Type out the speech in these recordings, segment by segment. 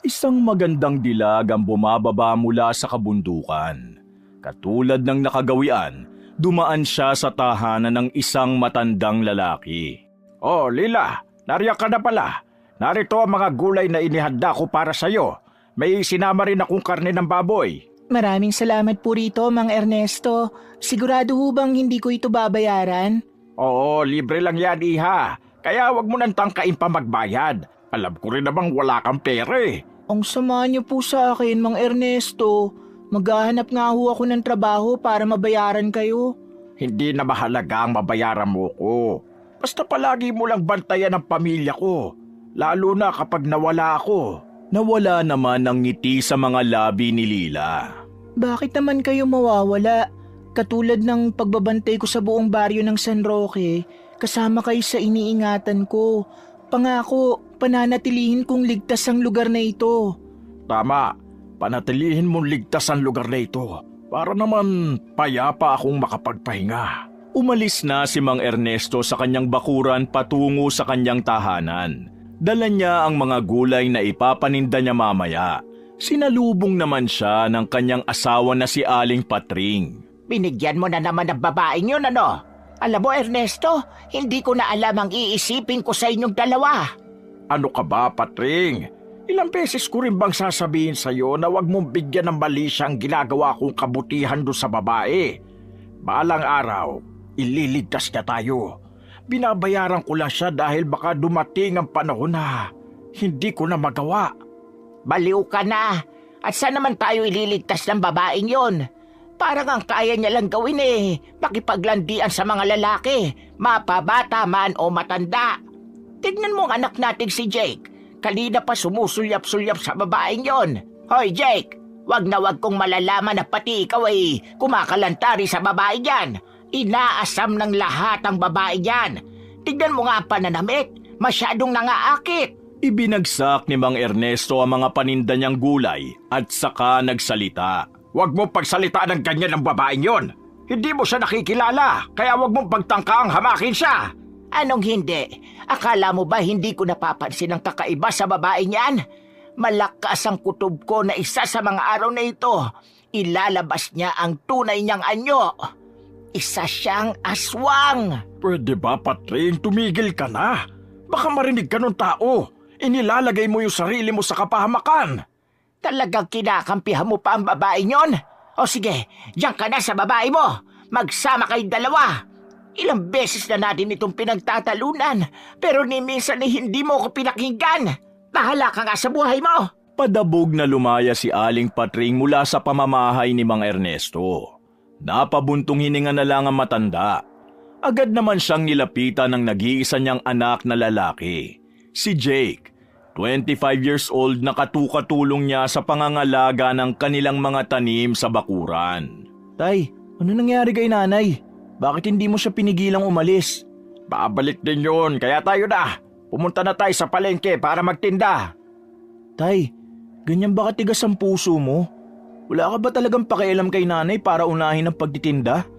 Isang magandang dilag ang bumababa mula sa kabundukan. Katulad ng nakagawian, dumaan siya sa tahanan ng isang matandang lalaki. Oh, Lila, nariyan ka na pala. Narito ang mga gulay na inihanda ko para sa'yo. May sinama rin akong karne ng baboy. Maraming salamat po rito, Mang Ernesto. Sigurado ho bang hindi ko ito babayaran? Oo, libre lang yan, iha. Kaya wag mo nang tangkain pa magbayad. Alam ko rin namang wala kang pera eh. Ang sama niyo po sa akin, Mang Ernesto. Maghahanap nga ho ako ng trabaho para mabayaran kayo. Hindi na mahalaga ang mabayaran mo ko. Basta palagi mo lang bantayan ang pamilya ko. Lalo na kapag nawala ako. Nawala naman ng ngiti sa mga labi ni Lila. Bakit naman kayo mawawala? Katulad ng pagbabantay ko sa buong baryo ng San Roque, kasama kayo sa iniingatan ko. Pangako, pananatilihin kong ligtas ang lugar na ito. Tama, panatilihin mong ligtas ang lugar na ito. Para naman payapa akong makapagpahinga. Umalis na si Mang Ernesto sa kanyang bakuran patungo sa kanyang tahanan. Dala niya ang mga gulay na ipapaninda niya mamaya. Sinalubong naman siya ng kanyang asawa na si Aling Patring. Binigyan mo na naman ng babaeng yun, ano? Alam mo, Ernesto, hindi ko na alam ang iisipin ko sa inyong dalawa. Ano ka ba, Patring? Ilang beses ko rin bang sasabihin sa'yo na wag mong bigyan ng mali siyang ginagawa kong kabutihan doon sa babae? Balang araw, ililigtas niya tayo. Binabayaran ko lang siya dahil baka dumating ang panahon na hindi ko na magawa. Baliw ka na. At saan naman tayo ililigtas ng babaeng yon? Parang ang kaya niya lang gawin makipaglandian sa mga lalaki, mapabata man o matanda. Tignan mo ang anak nating si Jake. Kanina pa sumusulyap-sulyap sa babaeng yon. Hoy Jake, wag na wag kong malalaman na pati ikaw ay kumakalantari sa babae yan. Inaasam ng lahat ang babae yan. Tignan mo nga ang pananamit, masyadong nangaakit. Ibinagsak ni Mang Ernesto ang mga paninda niyang gulay at saka nagsalita. Huwag mo pagsalitaan ng ganyan ng babaeng yon. Hindi mo siya nakikilala, kaya huwag mong pagtangkaang hamakin siya. Anong hindi? Akala mo ba hindi ko napapansin ang kakaiba sa babae niyan? Malakas ang kutob ko na isa sa mga araw na ito. Ilalabas niya ang tunay niyang anyo. Isa siyang aswang. Pwede ba, Patring? Tumigil ka na. Baka marinig ka ng tao. Inilalagay mo yung sarili mo sa kapahamakan. Talagang kinakampihan mo pa ang babae niyon? O sige, diyan ka na sa babae mo. Magsama kayong dalawa. Ilang beses na natin itong pinagtatalunan, pero ni minsan ay hindi mo ko pinakinggan. Bahala ka nga sa buhay mo. Padabog na lumaya si Aling Patring mula sa pamamahay ni Mang Ernesto. Napabuntong hininga na lang ang matanda. Agad naman siyang nilapitan ng nag-iisa niyang anak na lalaki, si Jake. 25 years old na katukatulong niya sa pangangalaga ng kanilang mga tanim sa bakuran. Tay, ano nangyari kay nanay? Bakit hindi mo siya pinigilang umalis? Babalik din yun, kaya tayo na. Pumunta na tayo sa palengke para magtinda. Tay, ganyan ba katigas ang puso mo? Wala ka ba talagang pakialam kay nanay para unahin ang pagtitinda?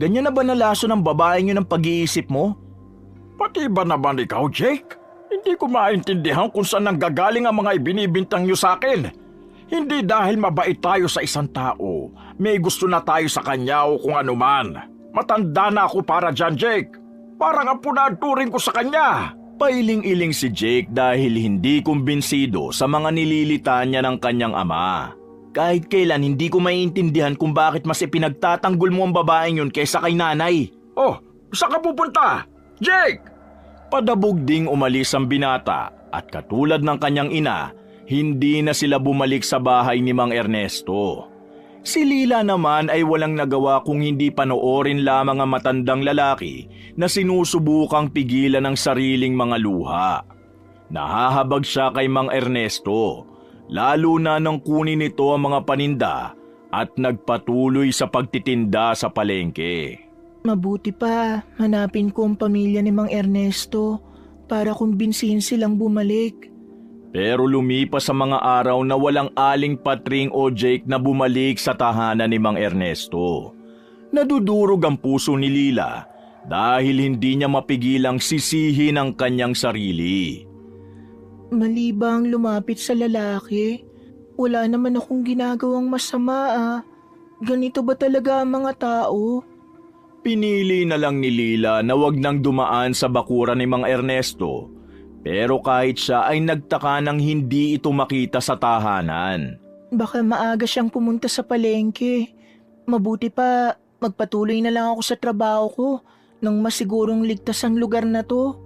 Ganyan na ba nalaso ng babaeng yun ang pag-iisip mo? Pati ba naman ikaw, Jake? Hindi ko maintindihan kung saan nanggagaling ang mga ibinibintang niyo sa akin. Hindi dahil mabait tayo sa isang tao, may gusto na tayo sa kanya o kung ano man. Matanda na ako para dyan, Jake. Parang ang punaturing ko sa kanya. Pailing-iling si Jake dahil hindi kumbinsido sa mga nililita niya ng kanyang ama. Kahit kailan hindi ko maiintindihan kung bakit mas ipinagtatanggol mo ang babaeng yun kaysa kay nanay. Oh, saan ka pupunta? Jake! Padabog ding umalis ang binata at katulad ng kanyang ina, hindi na sila bumalik sa bahay ni Mang Ernesto. Si Lila naman ay walang nagawa kung hindi panoorin lamang ang matandang lalaki na sinusubukang pigilan ang sariling mga luha. Nahahabag siya kay Mang Ernesto, lalo na nang kunin nito ang mga paninda at nagpatuloy sa pagtitinda sa palengke. Mabuti pa, hanapin ko ang pamilya ni Mang Ernesto para kumbinsihin silang bumalik. Pero lumipas sa mga araw na walang Aling Patring o Jake na bumalik sa tahanan ni Mang Ernesto. Nadudurog ang puso ni Lila dahil hindi niya mapigilang sisihin ang kanyang sarili. Mali ba ang lumapit sa lalaki? Wala naman akong ginagawang masama ah. Ganito ba talaga ang mga tao? Pinili na lang ni Lila na wag nang dumaan sa bakuran ni Mang Ernesto. Pero kahit siya ay nagtaka nang hindi ito makita sa tahanan. Baka maaga siyang pumunta sa palengke. Mabuti pa, magpatuloy na lang ako sa trabaho ko nang masigurong ligtas ang lugar na to.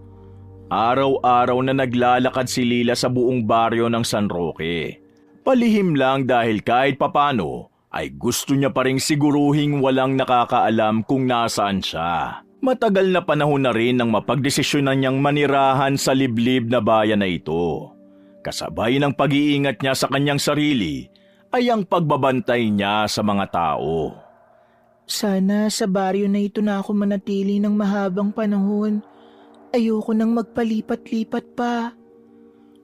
Araw-araw na naglalakad si Lila sa buong baryo ng San Roque. Palihim lang dahil kahit papano ay gusto niya pa ring siguruhing walang nakakaalam kung nasaan siya. Matagal na panahon na rin nang mapagdesisyonan niyang manirahan sa liblib na bayan na ito. Kasabay ng pag-iingat niya sa kanyang sarili ay ang pagbabantay niya sa mga tao. Sana sa baryo na ito na ako manatili ng mahabang panahon. Ayoko nang magpalipat-lipat pa.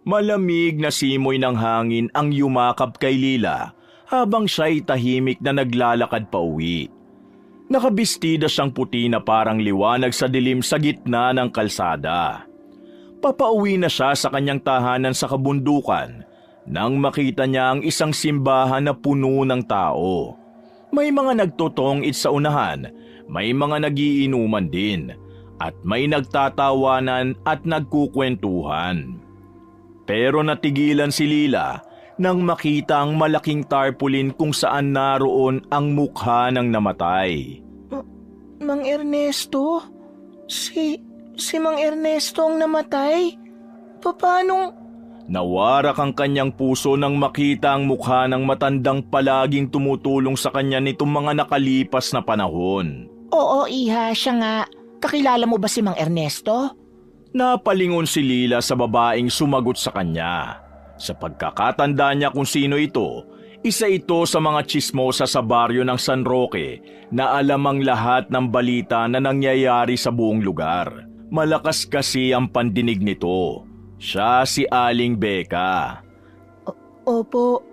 Malamig na simoy ng hangin ang yumakap kay Lila habang siya'y tahimik na naglalakad pa uwi. Nakabistida siyang puti na parang liwanag sa dilim sa gitna ng kalsada. Papauwi na siya sa kanyang tahanan sa kabundukan nang makita niya ang isang simbahan na puno ng tao. May mga nagtotongit sa unahan, may mga nagiinuman din, at may nagtatawanan at nagkukwentuhan. Pero natigilan si Lila nang makita ang malaking tarpaulin kung saan naroon ang mukha ng namatay. Mang Ernesto? Si Mang Ernesto ang namatay? Paano? Nawarak ang kanyang puso nang makita ang mukha ng matandang palaging tumutulong sa kanya nitong mga nakalipas na panahon. Oo, iha, siya nga. Kakilala mo ba si Mang Ernesto? Napalingon si Lila sa babaeng sumagot sa kanya. Sa pagkakatanda niya kung sino ito, isa ito sa mga tsismosa sa baryo ng San Roque na alam ang lahat ng balita na nangyayari sa buong lugar. Malakas kasi ang pandinig nito. Siya si Aling Becca. Opo,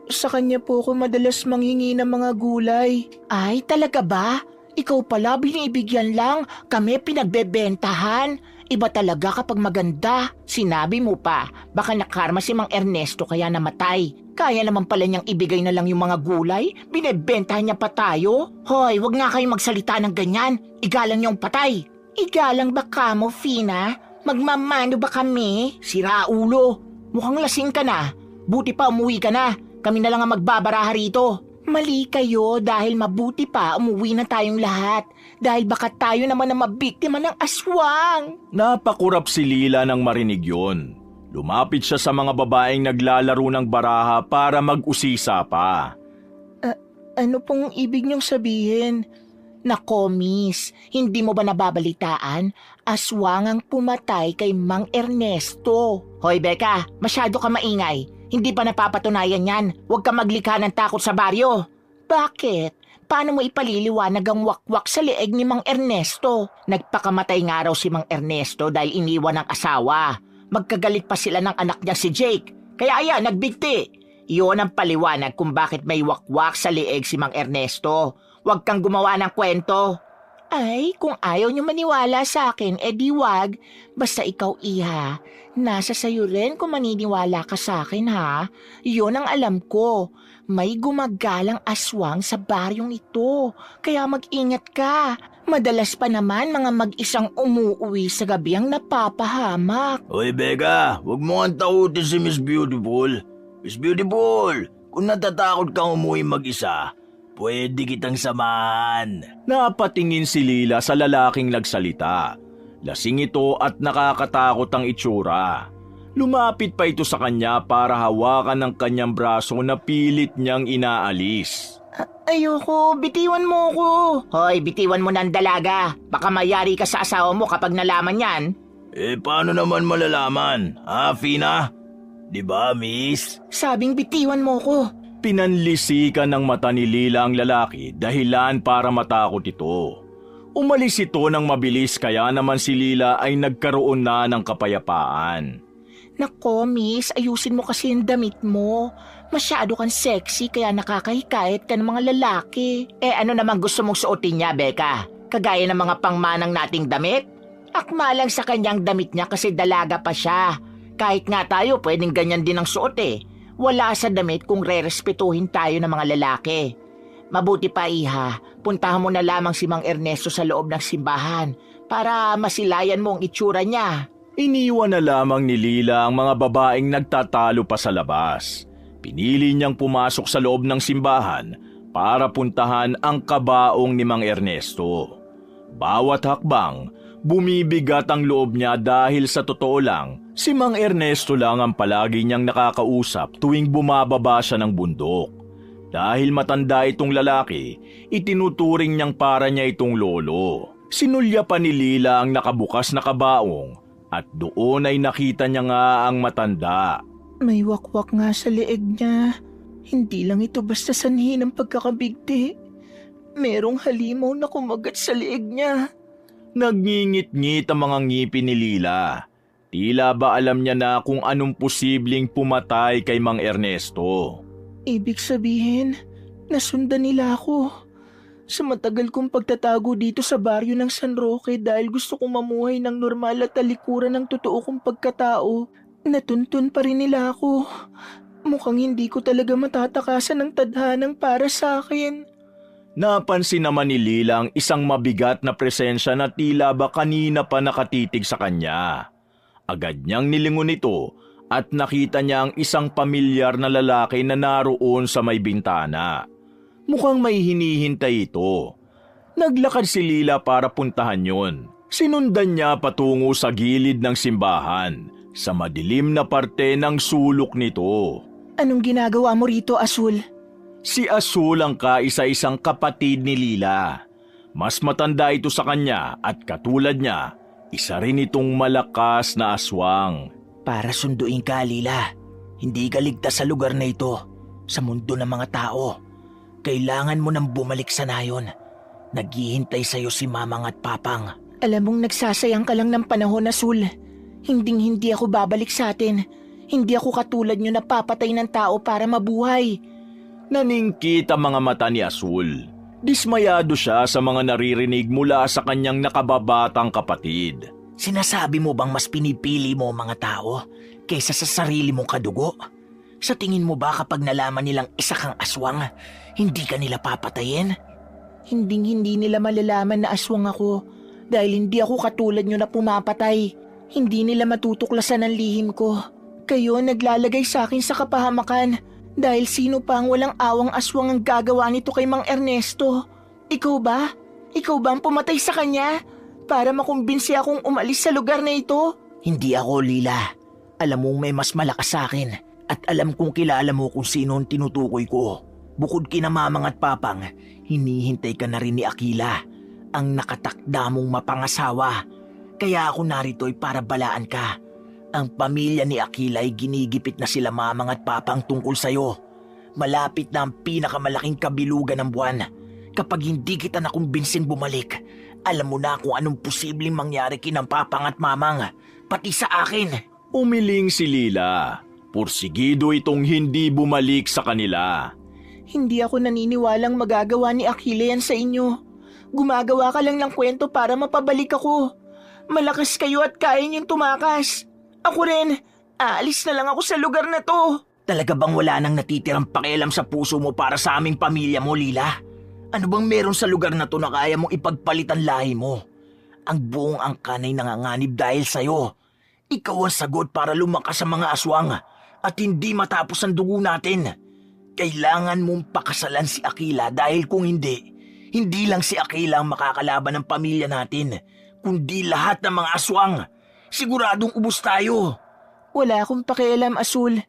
sa kanya po ako madalas manghingi ng mga gulay. Ay, talaga ba? Ikaw pala binibigyan lang, kami pinagbebentahan. Iba talaga kapag maganda. Sinabi mo pa, baka nakarma si Mang Ernesto kaya namatay. Kaya naman pala niyang ibigay na lang yung mga gulay, binebentahan niya pa tayo. Hoy, wag nga kayong magsalita ng ganyan. Igalang niyong patay. Igalang ba kamo, Fina? Magmamano ba kami? Sira ulo. Mukhang lasing ka na. Buti pa umuwi ka na. Kami na lang ang magbabaraha rito. Mali kayo dahil mabuti pa umuwi na tayong lahat. Dahil baka tayo naman ang mabiktima ng aswang. Napakurap si Lila nang marinig yun. Lumapit siya sa mga babaeng naglalaro ng baraha para mag-usisa pa. Ano pong ibig niyong sabihin? Nako, miss, hindi mo ba nababalitaan? Aswang ang pumatay kay Mang Ernesto. Hoy, Becca, masyado ka maingay. Hindi pa napapatunayan yan. Huwag ka maglikha ng takot sa baryo. Bakit? Paano mo ipaliliwanag ang wakwak sa leeg ni Mang Ernesto? Nagpakamatay nga raw si Mang Ernesto dahil iniwan ng asawa. Magkagalit pa sila ng anak niya si Jake. Kaya ayan, nagbigti. Iyon ang paliwanag kung bakit may wakwak sa leeg si Mang Ernesto. Huwag kang gumawa ng kwento. Ay, kung ayaw niyo maniwala sa akin, edi wag. Basta ikaw, iha. Nasa sayo rin kung maniniwala ka sa akin, ha? Iyon ang alam ko. May gumagalang aswang sa baryong ito. Kaya mag-ingat ka. Madalas pa naman mga mag-isang umuuwi sa gabi ang napapahamak. Hoy, Becca, huwag mo ang takutin si Miss Beautiful. Miss Beautiful, kung natatakot kang umuwi mag-isa, pwede kitang samahan. Napatingin si Lila sa lalaking nagsalita. Lasing ito at nakakatakot ang itsura. Lumapit pa ito sa kanya para hawakan ng kanyang braso na pilit niyang inaalis. Ayoko, bitiwan mo ko. Hoy, bitiwan mo ng dalaga. Baka mayari ka sa asawa mo kapag nalaman yan. Paano naman malalaman? Ha, Fina? Di ba, miss? Sabing bitiwan mo ko. Pinanlisikan ng mata ni Lila ang lalaki dahilan para matakot ito. Umalis ito ng mabilis kaya naman si Lila ay nagkaroon na ng kapayapaan. Nako, miss, ayusin mo kasi yung damit mo. Masyado kang sexy kaya nakakahikayat ka ng mga lalaki. Ano naman gusto mong suotin niya, Becca? Kagaya ng mga pangmanang nating damit? Akma lang sa kanyang damit niya kasi dalaga pa siya. Kahit nga tayo, pwedeng ganyan din ang suot eh. Wala sa damit kung re-respetuhin tayo ng mga lalaki. Mabuti pa iha, puntahan mo na lamang si Mang Ernesto sa loob ng simbahan para masilayan mo ang itsura niya. Iniwan na lamang ni Lila ang mga babaeng nagtatalo pa sa labas. Pinili niyang pumasok sa loob ng simbahan para puntahan ang kabaong ni Mang Ernesto. Bawat hakbang, bumibigat ang loob niya dahil sa totoo lang, si Mang Ernesto lang ang palagi niyang nakakausap tuwing bumababa siya ng bundok. Dahil matanda itong lalaki, itinuturing niyang para niya itong lolo. Sinulya pa ni Lila ang nakabukas na kabaong at doon ay nakita niya nga ang matanda. May wakwak nga sa leeg niya. Hindi lang ito basta sanhi ng pagkakabigti. Merong halimaw na kumagat sa leeg niya. Nagngingit-ngit ang mga ngipin ni Lila. Tila ba alam niya na kung anong posibleng pumatay kay Mang Ernesto. Ibig sabihin, nasundan nila ako. Sa matagal kong pagtatago dito sa baryo ng San Roque dahil gusto kong mamuhay ng normal at talikuran ng totoo kong pagkatao, natuntun pa rin nila ako. Mukhang hindi ko talaga matatakasan ng tadhanang para sa akin. Napansin naman ni Lila ang isang mabigat na presensya na tila ba kanina pa nakatitig sa kanya. Agad niyang nilingon ito at nakita niya ang isang pamilyar na lalaki na naroon sa may bintana. Mukhang may hinihintay ito. Naglakad si Lila para puntahan yon. Sinundan niya patungo sa gilid ng simbahan, sa madilim na parte ng sulok nito. Anong ginagawa mo rito, Asul? Si Asul ang kaisa-isang kapatid ni Lila. Mas matanda ito sa kanya at katulad niya, isa rin itong malakas na aswang. Para sunduin ka, Lila. Hindi ka ligtas sa lugar na ito, sa mundo ng mga tao. Kailangan mo nang bumalik sa nayon. Naghihintay sa'yo si Mamang at Papang. Alam mong nagsasayang ka lang ng panahon, Asul. Hindi ako babalik sa atin. Hindi ako katulad nyo na papatay ng tao para mabuhay. Naningkit ang mga mata ni Asul. Dismayado siya sa mga naririnig mula sa kanyang nakababatang kapatid. Sinasabi mo bang mas pinipili mo mga tao kaysa sa sarili mong kadugo? Sa tingin mo ba kapag nalaman nilang isa kang aswang, hindi ka nila papatayin? Hindi nila malalaman na aswang ako dahil hindi ako katulad nyo na pumapatay. Hindi nila matutuklasan ang lihim ko. Kayo naglalagay sa akin sa kapahamakan dahil sino pa ang walang awang aswang ang gagawa nito kay Mang Ernesto? Ikaw ba? Ikaw ba ang pumatay sa kanya para makumbinsi akong umalis sa lugar na ito? Hindi ako, Lila. Alam mong may mas malakas sa akin at alam kong kilala mo kung sino ang tinutukoy ko. Bukod kina Mamang at Papang, hinihintay ka na rin ni Akila, ang nakatakda mong mapangasawa. Kaya ako narito'y para balaan ka. Ang pamilya ni Akila ay ginigipit na sila Mamang at Papang tungkol sa'yo. Malapit na ang pinakamalaking kabilugan ng buwan. Kapag hindi kita nakumbinsing bumalik, alam mo na kung anong posibleng mangyari kinang Papang at Mamang, pati sa akin. Umiling si Lila. Pursigido itong hindi bumalik sa kanila. Hindi ako naniniwalang magagawa ni Akila yan sa inyo. Gumagawa ka lang ng kwento para mapabalik ako. Malakas kayo at kaya niyong tumakas. Ako rin, aalis na lang ako sa lugar na to. Talaga bang wala nang natitirang pakialam sa puso mo para sa aming pamilya mo, Lila? Ano bang meron sa lugar na to na kaya mong ipagpalit ang lahi mo? Ang buong angkan ay nanganganib dahil sa'yo. Ikaw ang sagot para lumakas sa mga aswang at hindi matapos ang dugo natin. Kailangan mong pakasalan si Akila dahil kung hindi lang si Akila ang makakalaban ng pamilya natin, kundi lahat ng mga aswang. Siguradong ubos tayo. Wala akong pakialam, Asul.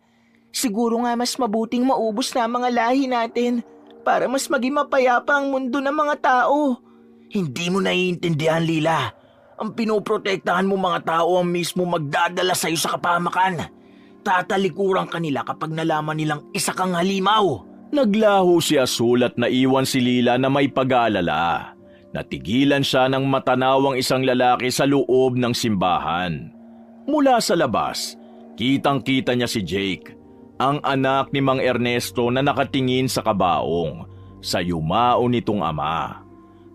Siguro nga mas mabuting maubos na ang mga lahi natin para mas maging mapayapa ang mundo ng mga tao. Hindi mo naiintindihan, Lila. Ang pinoprotektahan mo mga tao ang mismo magdadala sa'yo sa kapahamakan. Tatalikuran kanila kapag nalaman nilang isa kang halimaw. Naglaho si Asul at naiwan si Lila na may pag-aalala. Natigilan siya ng matanawang isang lalaki sa loob ng simbahan. Mula sa labas, kitang-kita niya si Jake, ang anak ni Mang Ernesto na nakatingin sa kabaong, sa yumao nitong ama.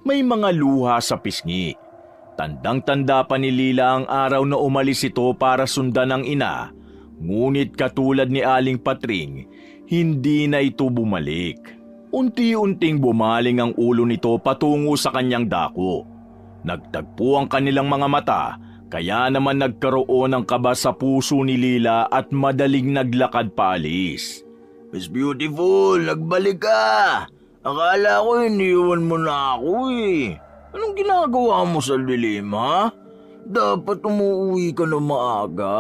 May mga luha sa pisngi. Tandang-tanda pa ni Lila ang araw na umalis ito para sundan ang ina Ngunit katulad ni Aling Patring, hindi na ito bumalik. Unti-unting bumaling ang ulo nito patungo sa kanyang dako. Nagtagpo ang kanilang mga mata, kaya naman nagkaroon ng kaba sa puso ni Lila at madaling naglakad paalis. Miss Beautiful, nagbalik ka! Akala ko iniwan mo na ako eh. Anong ginagawa mo sa lilim, ha? Dapat umuwi ka na maaga.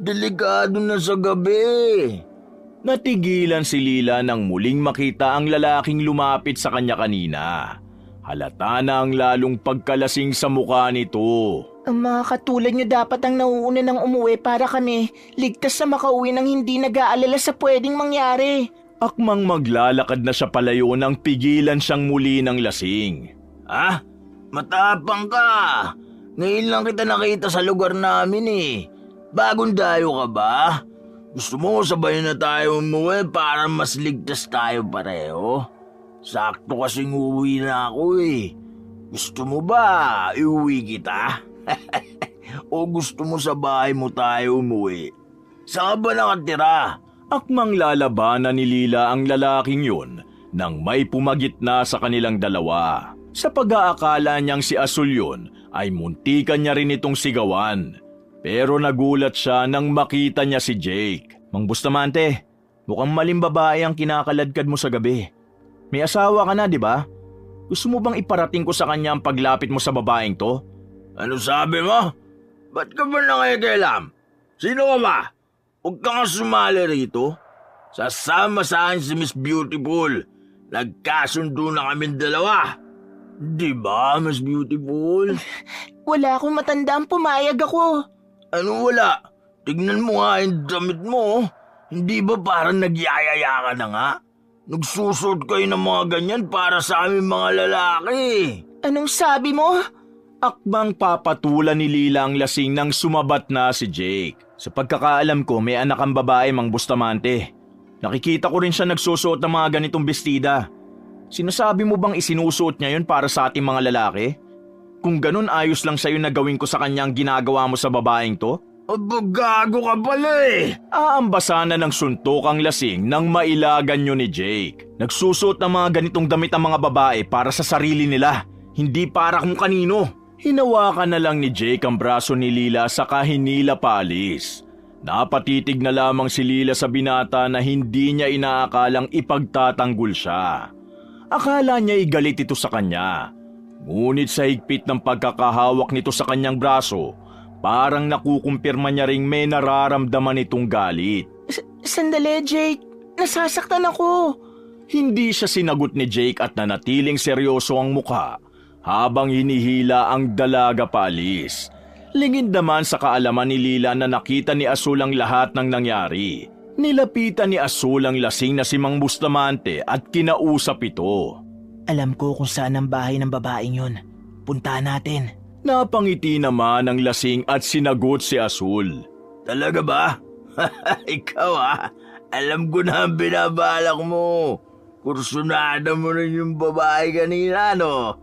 Delikado na sa gabi. Natigilan si Lila nang muling makita ang lalaking lumapit sa kanya kanina. Halata na ang lalong pagkalasing sa mukha nito. Ang mga katulad nyo dapat ang nauuna ng umuwi para kami ligtas na makauwi nang hindi nag-aalala sa pwedeng mangyari. Akmang maglalakad na siya palayo nang pigilan siyang muli ng lasing. Ha? Matapang ka. Ngayon lang kita nakita sa lugar namin eh. Bagong dayo ka ba? Gusto mo sabay na tayo umuwi para mas ligtas tayo pareho? Sakto kasing uwi na ako eh. Gusto mo ba iuwi kita? O gusto mo sa bahay mo tayo umuwi? Saan ba nakatira? Akmang lalabanan ni Lila ang lalaking yun nang may pumagitna sa kanilang dalawa. Sa pag-aakala niyang si Asul yun ay muntikan niya rin itong sigawan. Pero nagulat siya nang makita niya si Jake. Mang Bustamante, mukhang maling babae ang kinakaladkad mo sa gabi. May asawa ka na, di ba? Gusto mo bang iparating ko sa kanya ang paglapit mo sa babaeng to? Ano sabi mo? Ba't ka ba nakikialam? Sino ka ba? Huwag ka nga sumali rito. Sasama sa akin si Miss Beautiful. Nagkasundo na kaming dalawa. Di ba, Miss Beautiful? Wala akong matandaan, pumayag ako. Ano wala? Tignan mo nga yung damit mo. Hindi ba parang nagyayaya ka na nga? Nagsusot kayo ng mga ganyan para sa aming mga lalaki. Anong sabi mo? Akbang papatulan ni Lila ang lasing nang sumabat na si Jake. Sa pagkakaalam ko, may anak ang babae, Mang Bustamante. Nakikita ko rin siya nagsusuot ng mga ganitong bestida. Sinasabi mo bang isinusuot niya yun para sa ating mga lalaki? Kung ganun, ayos lang sa'yo na gawin ko sa kanyang ginagawa mo sa babaeng to? Aba, gago ka pala eh. Aambasa na ng suntok ang lasing nang mailagan yun ni Jake. Nagsusuot ng mga ganitong damit ang mga babae para sa sarili nila, hindi para kung kanino. Hinawakan na lang ni Jake ang braso ni Lila saka hinila paalis. Napatitig na lamang si Lila sa binata na hindi niya inaakalang ipagtatanggol siya. Akala niya igalit ito sa kanya. Ngunit sa higpit ng pagkakahawak nito sa kanyang braso, parang nakukumpirma niya ring may nararamdaman itong galit. Sandali, Jake. Nasasaktan ako. Hindi siya sinagot ni Jake at nanatiling seryoso ang mukha habang hinihila ang dalaga paalis. Lingid naman sa kaalaman ni Lila na nakita ni Asul ang lahat ng nangyari. Nilapitan ni Asul ang lasing na si Mang Bustamante at kinausap ito. Alam ko kung saan ang bahay ng babaeng yun. Punta natin. Napangiti naman ang lasing at sinagot si Asul. Talaga ba? Ikaw alam ko na ang binabalak mo. Kursunada mo rin yung babae kanina, no?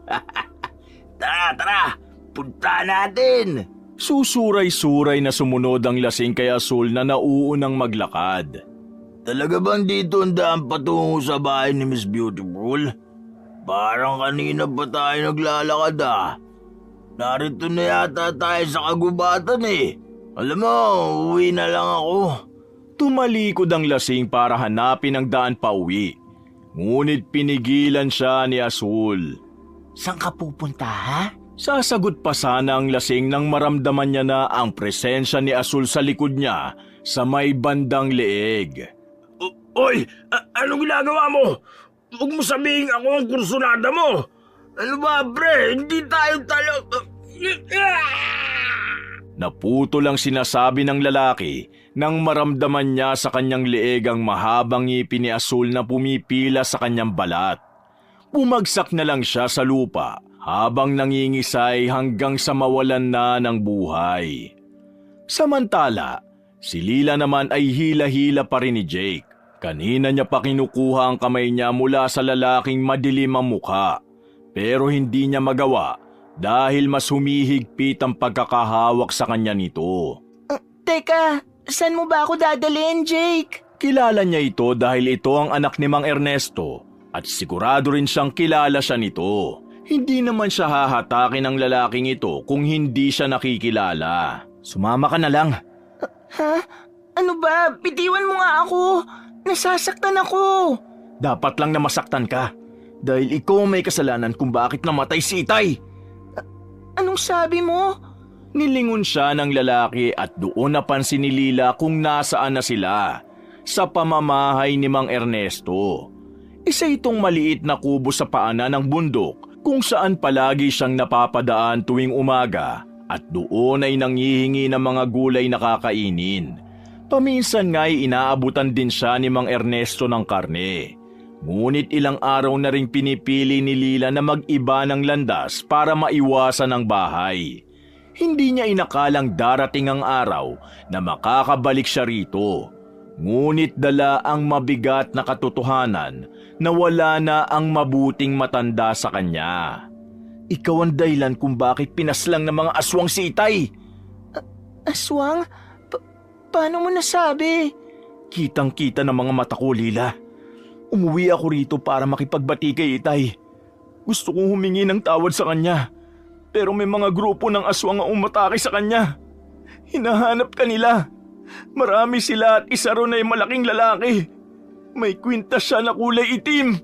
Tara, punta natin. Susuray-suray na sumunod ang lasing kay Asul na nauunang maglakad. Talaga bang dito ang daan patungo sa bahay ni Miss Beautiful? Parang kanina pa tayo naglalakad Narito na yata tayo sa kagubatan eh. Alam mo, uwi na lang ako. Tumalikod ang lasing para hanapin ang daan pa uwi. Ngunit pinigilan siya ni Asul. Saan ka pupunta, ha? Sasagot pa sana ang lasing nang maramdaman niya na ang presensya ni Asul sa likod niya sa may bandang leeg. Oy, anong ginagawa mo? Huwag mo sabihin ako ang kursunada mo. Ano ba, pre? Hindi tayo talo. Naputo lang sinasabi ng lalaki nang maramdaman niya sa kanyang leeg ang mahabang ngipin ni Asul na pumipila sa kanyang balat. Bumagsak na lang siya sa lupa habang nangingisay hanggang sa mawalan na ng buhay. Samantala, si Lila naman ay hila-hila pa rin ni Jake. Kanina niya pa kinukuha ang kamay niya mula sa lalaking madilim ang mukha. Pero hindi niya magawa dahil mas humihigpit ang pagkakahawak sa kanya nito. Teka, Saan mo ba ako dadalhin, Jake? Kilala niya ito dahil ito ang anak ni Mang Ernesto at sigurado rin siyang kilala siya nito. Hindi naman siya hahatakin ng lalaking ito kung hindi siya nakikilala. Sumama ka na lang. Ha? Ano ba? Bitiwan mo nga ako. Nasasaktan ako. Dapat lang na masaktan ka dahil ikaw may kasalanan kung bakit namatay si Itay. Anong sabi mo? Nilingon siya ng lalaki at doon napansin ni Lila kung nasaan na sila. Sa pamamahay ni Mang Ernesto. Isa itong maliit na kubo sa paanan ng bundok kung saan palagi siyang napapadaan tuwing umaga at doon ay nanghihingi ng mga gulay na kakainin. Paminsan nga'y inaabutan din siya ni Mang Ernesto ng karne. Ngunit ilang araw na ring pinipili ni Lila na mag-iba ng landas para maiwasan ang bahay. Hindi niya inakalang darating ang araw na makakabalik siya rito. Ngunit dala ang mabigat na katotohanan na wala na ang mabuting matanda sa kanya. Ikaw ang dahilan kung bakit pinaslang ng mga aswang si Itay. Aswang? Paano mo nasabi? Kitang-kita ng mga mata ko, Lila. Umuwi ako rito para makipagbati kay Itay. Gusto kong humingi ng tawad sa kanya. Pero may mga grupo ng aswang ang umatake sa kanya. Hinahanap ka nila. Marami sila at isa ron ay malaking lalaki. May kwintas siya na kulay itim.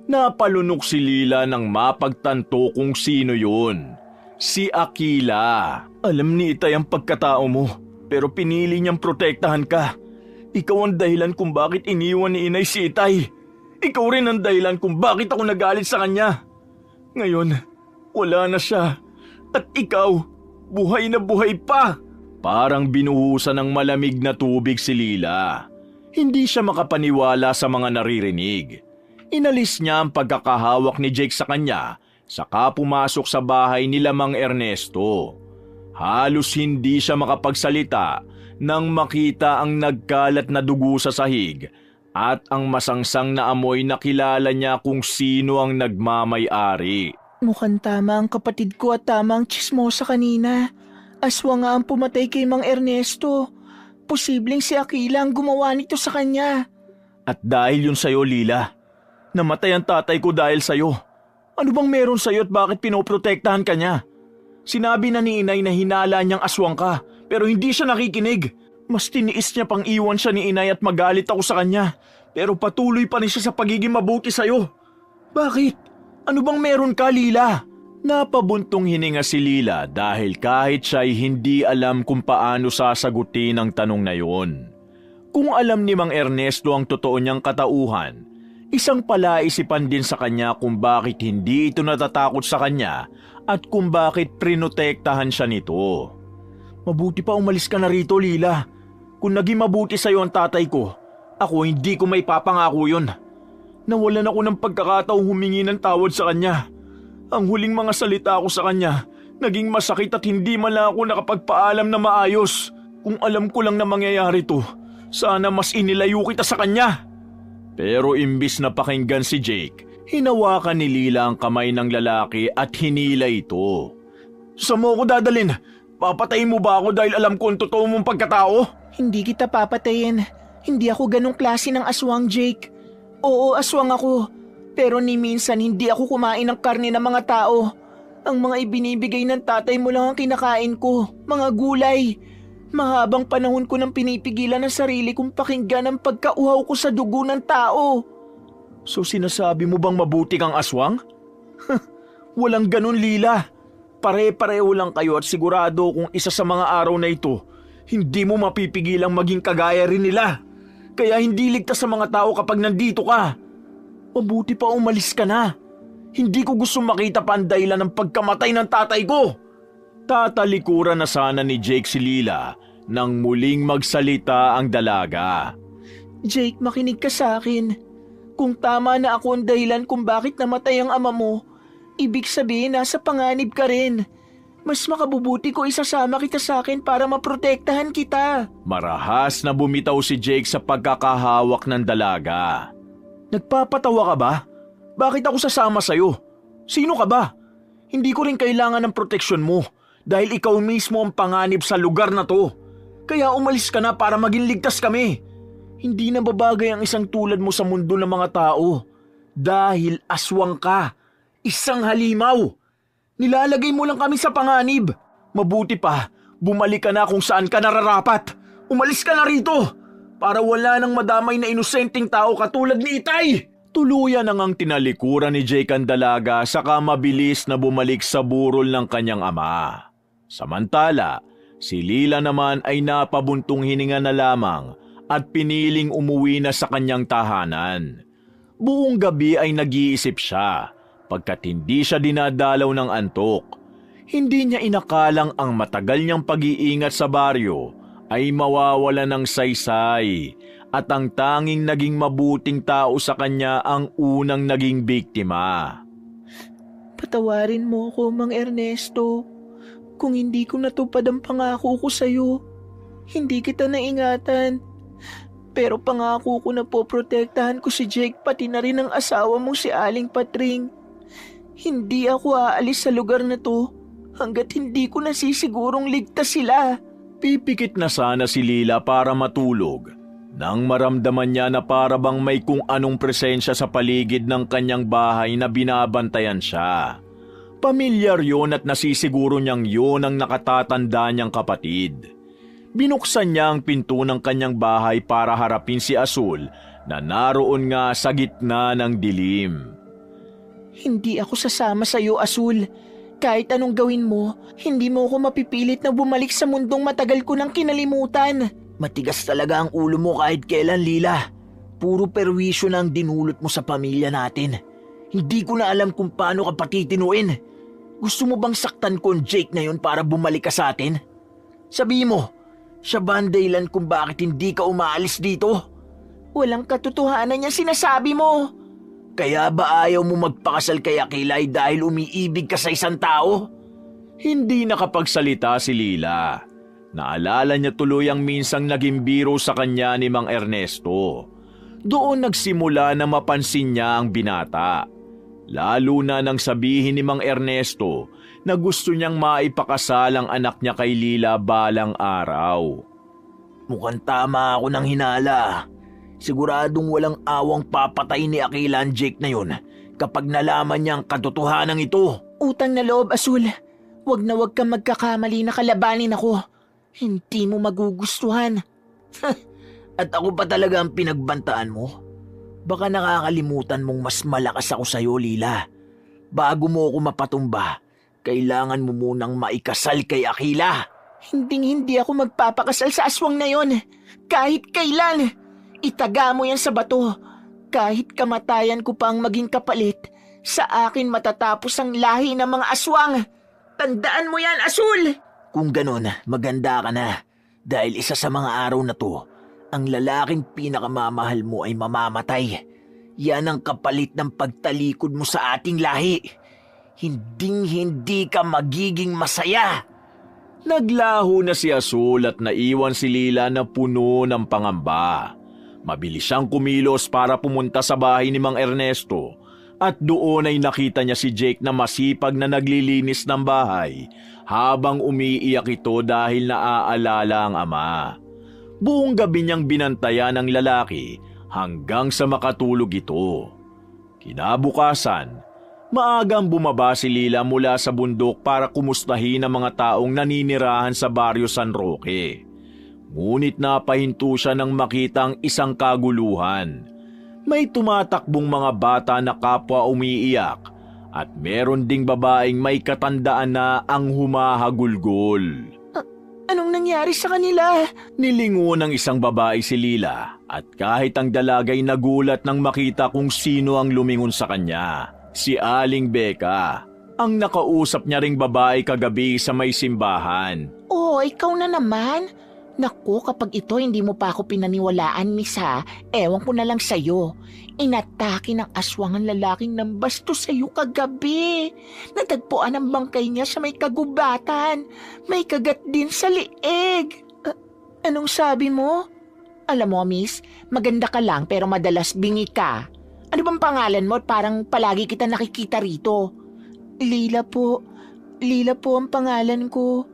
Napalunok si Lila nang mapagtanto kung sino yun. Si Akila. Alam ni Itay ang pagkatao mo, pero pinili niyang protektahan ka. Ikaw ang dahilan kung bakit iniwan ni Inay si Itay. Ikaw rin ang dahilan kung bakit ako nagalit sa kanya. Ngayon, wala na siya. At ikaw, buhay na buhay pa. Parang binuhusan ng malamig na tubig si Lila. Hindi siya makapaniwala sa mga naririnig. Inalis niya ang pagkakahawak ni Jake sa kanya, saka pumasok sa bahay nila Mang Ernesto. Halos hindi siya makapagsalita nang makita ang nagkalat na dugo sa sahig at ang masangsang na amoy na kilala niya kung sino ang nagmamay-ari. Mukhang tama ang kapatid ko at tama ang tsismosa kanina. Aswang nga ang pumatay kay Mang Ernesto. Posibleng si Akila ang gumawa nito sa kanya. At dahil yun sa'yo, Lila. Namatay ang tatay ko dahil sa'yo. Ano bang meron sa'yo at bakit pinoprotektahan ka niya? Sinabi na ni Inay na hinala niyang aswang ka, pero hindi siya nakikinig. Mas tiniis niya pang iwan siya ni Inay at magalit ako sa kanya. Pero patuloy pa rin siya sa pagiging mabuti sa'yo. Bakit? Ano bang meron ka, Lila? Napabuntong hininga si Lila dahil kahit siya'y hindi alam kung paano sasagutin ang tanong na yon. Kung alam ni Mang Ernesto ang totoo niyang katauhan, isang palaisipan din sa kanya kung bakit hindi ito natatakot sa kanya at kung bakit prinotektahan siya nito. Mabuti pa umalis ka na rito, Lila. Kung naging mabuti sa'yo ang tatay ko, ako hindi ko may papangako yun. Nawalan ako ng pagkakataong humingi ng tawad sa kanya. Ang huling mga salita ko sa kanya, naging masakit at hindi man lang ako nakapagpaalam na maayos. Kung alam ko lang na mangyayari to, sana mas inilayo kita sa kanya. Pero imbis na pakinggan si Jake, hinawakan ni Lila ang kamay ng lalaki at hinila ito. Saan mo ako dadalhin? Papatayin mo ba ako dahil alam ko ang totoo mong pagkatao? Hindi kita papatayin. Hindi ako ganong klase ng aswang, Jake. Oo, aswang ako. Pero ni minsan hindi ako kumain ng karne ng mga tao. Ang mga ibinibigay ng tatay mo lang ang kinakain ko. Mga gulay. Mahabang panahon ko nang pinipigilan ang sarili kong pakinggan ang pagkauhaw ko sa dugo ng tao. So sinasabi mo bang mabuti kang aswang? Walang ganun, Lila. Pare-pareho lang kayo at sigurado kung isa sa mga araw na ito, hindi mo mapipigilang maging kagaya rin nila. Kaya hindi ligtas sa mga tao kapag nandito ka. Mabuti pa umalis ka na. Hindi ko gusto makita pa ang dahilan ng pagkamatay ng tatay ko. Tatalikuran na sana ni Jake si Lila nang muling magsalita ang dalaga. Jake, makinig ka sa akin. Kung tama na ako ang dahilan kung bakit namatay ang ama mo, ibig sabihin nasa panganib ka rin. Mas makabubuti ko isasama kita sa akin para maprotektahan kita. Marahas na bumitaw si Jake sa pagkakahawak ng dalaga. Nagpapatawa ka ba? Bakit ako sasama sa'yo? Sino ka ba? Hindi ko rin kailangan ng proteksyon mo dahil ikaw mismo ang panganib sa lugar na to. Kaya umalis ka na para maging ligtas kami. Hindi na babagay ang isang tulad mo sa mundo ng mga tao. Dahil aswang ka. Isang halimaw. Nilalagay mo lang kami sa panganib. Mabuti pa, bumalik ka na kung saan ka nararapat. Umalis ka na rito para wala nang madamay na inosenteng tao katulad ni Itay. Tuluyan nang ang tinalikuran ni Jake ang dalaga saka mabilis na bumalik sa burol ng kanyang ama. Samantala, si Lila naman ay napabuntong hininga na lamang at piniling umuwi na sa kanyang tahanan. Buong gabi ay nag-iisip siya pagkat hindi siya dinadalaw ng antok. Hindi niya inakalang ang matagal niyang pag-iingat sa baryo ay mawawala ng saysay at ang tanging naging mabuting tao sa kanya ang unang naging biktima. Patawarin mo ko, Mang Ernesto. Kung hindi ko natupad ang pangako ko sa'yo, hindi kita naingatan. Pero pangako ko na poprotektahan ko si Jake pati na rin ang asawa mong si Aling Patring. Hindi ako aalis sa lugar na to hanggat hindi ko nasisigurong ligtas sila. Pipikit na sana si Lila para matulog nang maramdaman niya na para bang may kung anong presensya sa paligid ng kanyang bahay na binabantayan siya. Pamilyar yon at nasisiguro niyang yon ang nakatatanda niyang kapatid. Binuksan niya ang pinto ng kanyang bahay para harapin si Azul na naroon nga sa gitna ng dilim. Hindi ako sasama sa iyo, Azul. Kahit anong gawin mo, hindi mo ako mapipilit na bumalik sa mundong matagal ko nang kinalimutan. Matigas talaga ang ulo mo kahit kailan, Lila. Puro perwisyo na ang dinulot mo sa pamilya natin. Hindi ko na alam kung paano ka patitinuin. Gusto mo bang saktan ko ang Jake na yun para bumalik ka sa atin? Sabi mo, siya ba ang dahilan kung bakit hindi ka umaalis dito? Walang katotohanan niya sinasabi mo. Kaya ba ayaw mo magpakasal kay Akilay dahil umiibig ka sa isang tao? Hindi nakapagsalita si Lila. Naalala niya tuloy ang minsang naging biro sa kanya ni Mang Ernesto. Doon nagsimula na mapansin niya ang binata. Lalo na nang sabihin ni Mang Ernesto na gusto niyang maipakasal ang anak niya kay Lila balang araw. Mukhang tama ako ng hinala. Siguradong walang awang papatay ni Akila ang Jake na yun kapag nalaman niya ang katotohanan ito. Utang na loob, Azul. Wag na wag kang magkakamali na kalabanin ako. Hindi mo magugustuhan. At ako pa talaga ang pinagbantaan mo? Baka nakakalimutan mong mas malakas ako sa'yo, Lila. Bago mo ako mapatumba, kailangan mo munang maikasal kay Akila. Hindi ako magpapakasal sa aswang na yon. Kahit kailan. Itaga mo yan sa bato. Kahit kamatayan ko pa ang maging kapalit, sa akin matatapos ang lahi ng mga aswang. Tandaan mo yan, Azul! Kung ganon, maganda ka na. Dahil isa sa mga araw na to, ang lalaking pinakamamahal mo ay mamamatay. Yan ang kapalit ng pagtalikod mo sa ating lahi. Hindi ka magiging masaya. Naglaho na si Azul at naiwan si Lila na puno ng pangamba. Mabilis siyang kumilos para pumunta sa bahay ni Mang Ernesto at doon ay nakita niya si Jake na masipag na naglilinis ng bahay habang umiiyak ito dahil naaalala ang ama. Buong gabi niyang binantayan ang lalaki hanggang sa makatulog ito. Kinabukasan, maagang bumaba si Lila mula sa bundok para kumustahin ang mga taong naninirahan sa baryo San Roque. Ngunit napahinto siya nang makita ang isang kaguluhan. May tumatakbong mga bata na kapwa umiiyak at meron ding babaeng may katandaan na ang humahagulgol. Anong nangyari sa kanila? Nilingon ng isang babae si Lila at kahit ang dalagay nagulat nang makita kung sino ang lumingon sa kanya. Si Aling Becca, ang nakausap niya ring babae kagabi sa may simbahan. Oh, ikaw na naman? Naku, kapag ito hindi mo pa ako pinaniwalaan, Miss ha, ewan ko na lang sa'yo. Inatake ng aswang ang lalaking nambasto sa'yo kagabi. Natagpuan ang bangkay niya sa may kagubatan. May kagat din sa lieg. Anong sabi mo? Alam mo, Miss, maganda ka lang pero madalas bingi ka. Ano bang pangalan mo at parang palagi kita nakikita rito? Lila po. Lila po ang pangalan ko.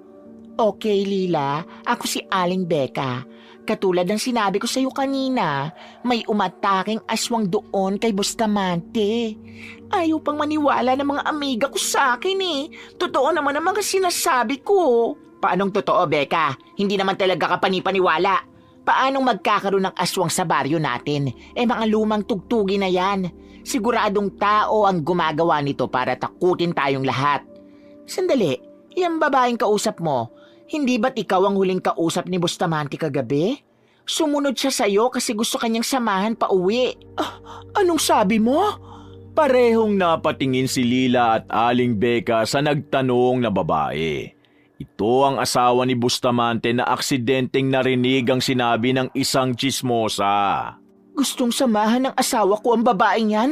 Okay, Lila. Ako si Aling Becca. Katulad ng sinabi ko sa'yo kanina, may umataking aswang doon kay Bustamante. Ayaw pang maniwala ng mga amiga ko sa akin eh. Totoo naman ang mga sinasabi ko. Paanong totoo, Becca? Hindi naman talaga ka panipaniwala. Paanong magkakaroon ng aswang sa baryo natin? Mga lumang tugtugi na yan. Siguradong tao ang gumagawa nito para takutin tayong lahat. Sandali, yung babaeng kausap mo, hindi ba't ikaw ang huling kausap ni Bustamante kagabi? Sumunod siya sa'yo kasi gusto kanyang samahan pa uwi. Anong sabi mo? Parehong napatingin si Lila at Aling Becca sa nagtanong na babae. Ito ang asawa ni Bustamante na aksidenteng narinig ang sinabi ng isang tsismosa. Gustong samahan ng asawa ko ang babaeng yan?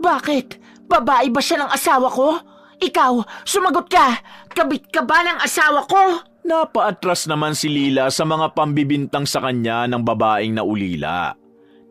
Bakit? Babae ba siya ng asawa ko? Ikaw, sumagot ka! Kabit ka ba ng asawa ko? Napaatras naman si Lila sa mga pambibintang sa kanya ng babaeng naulila.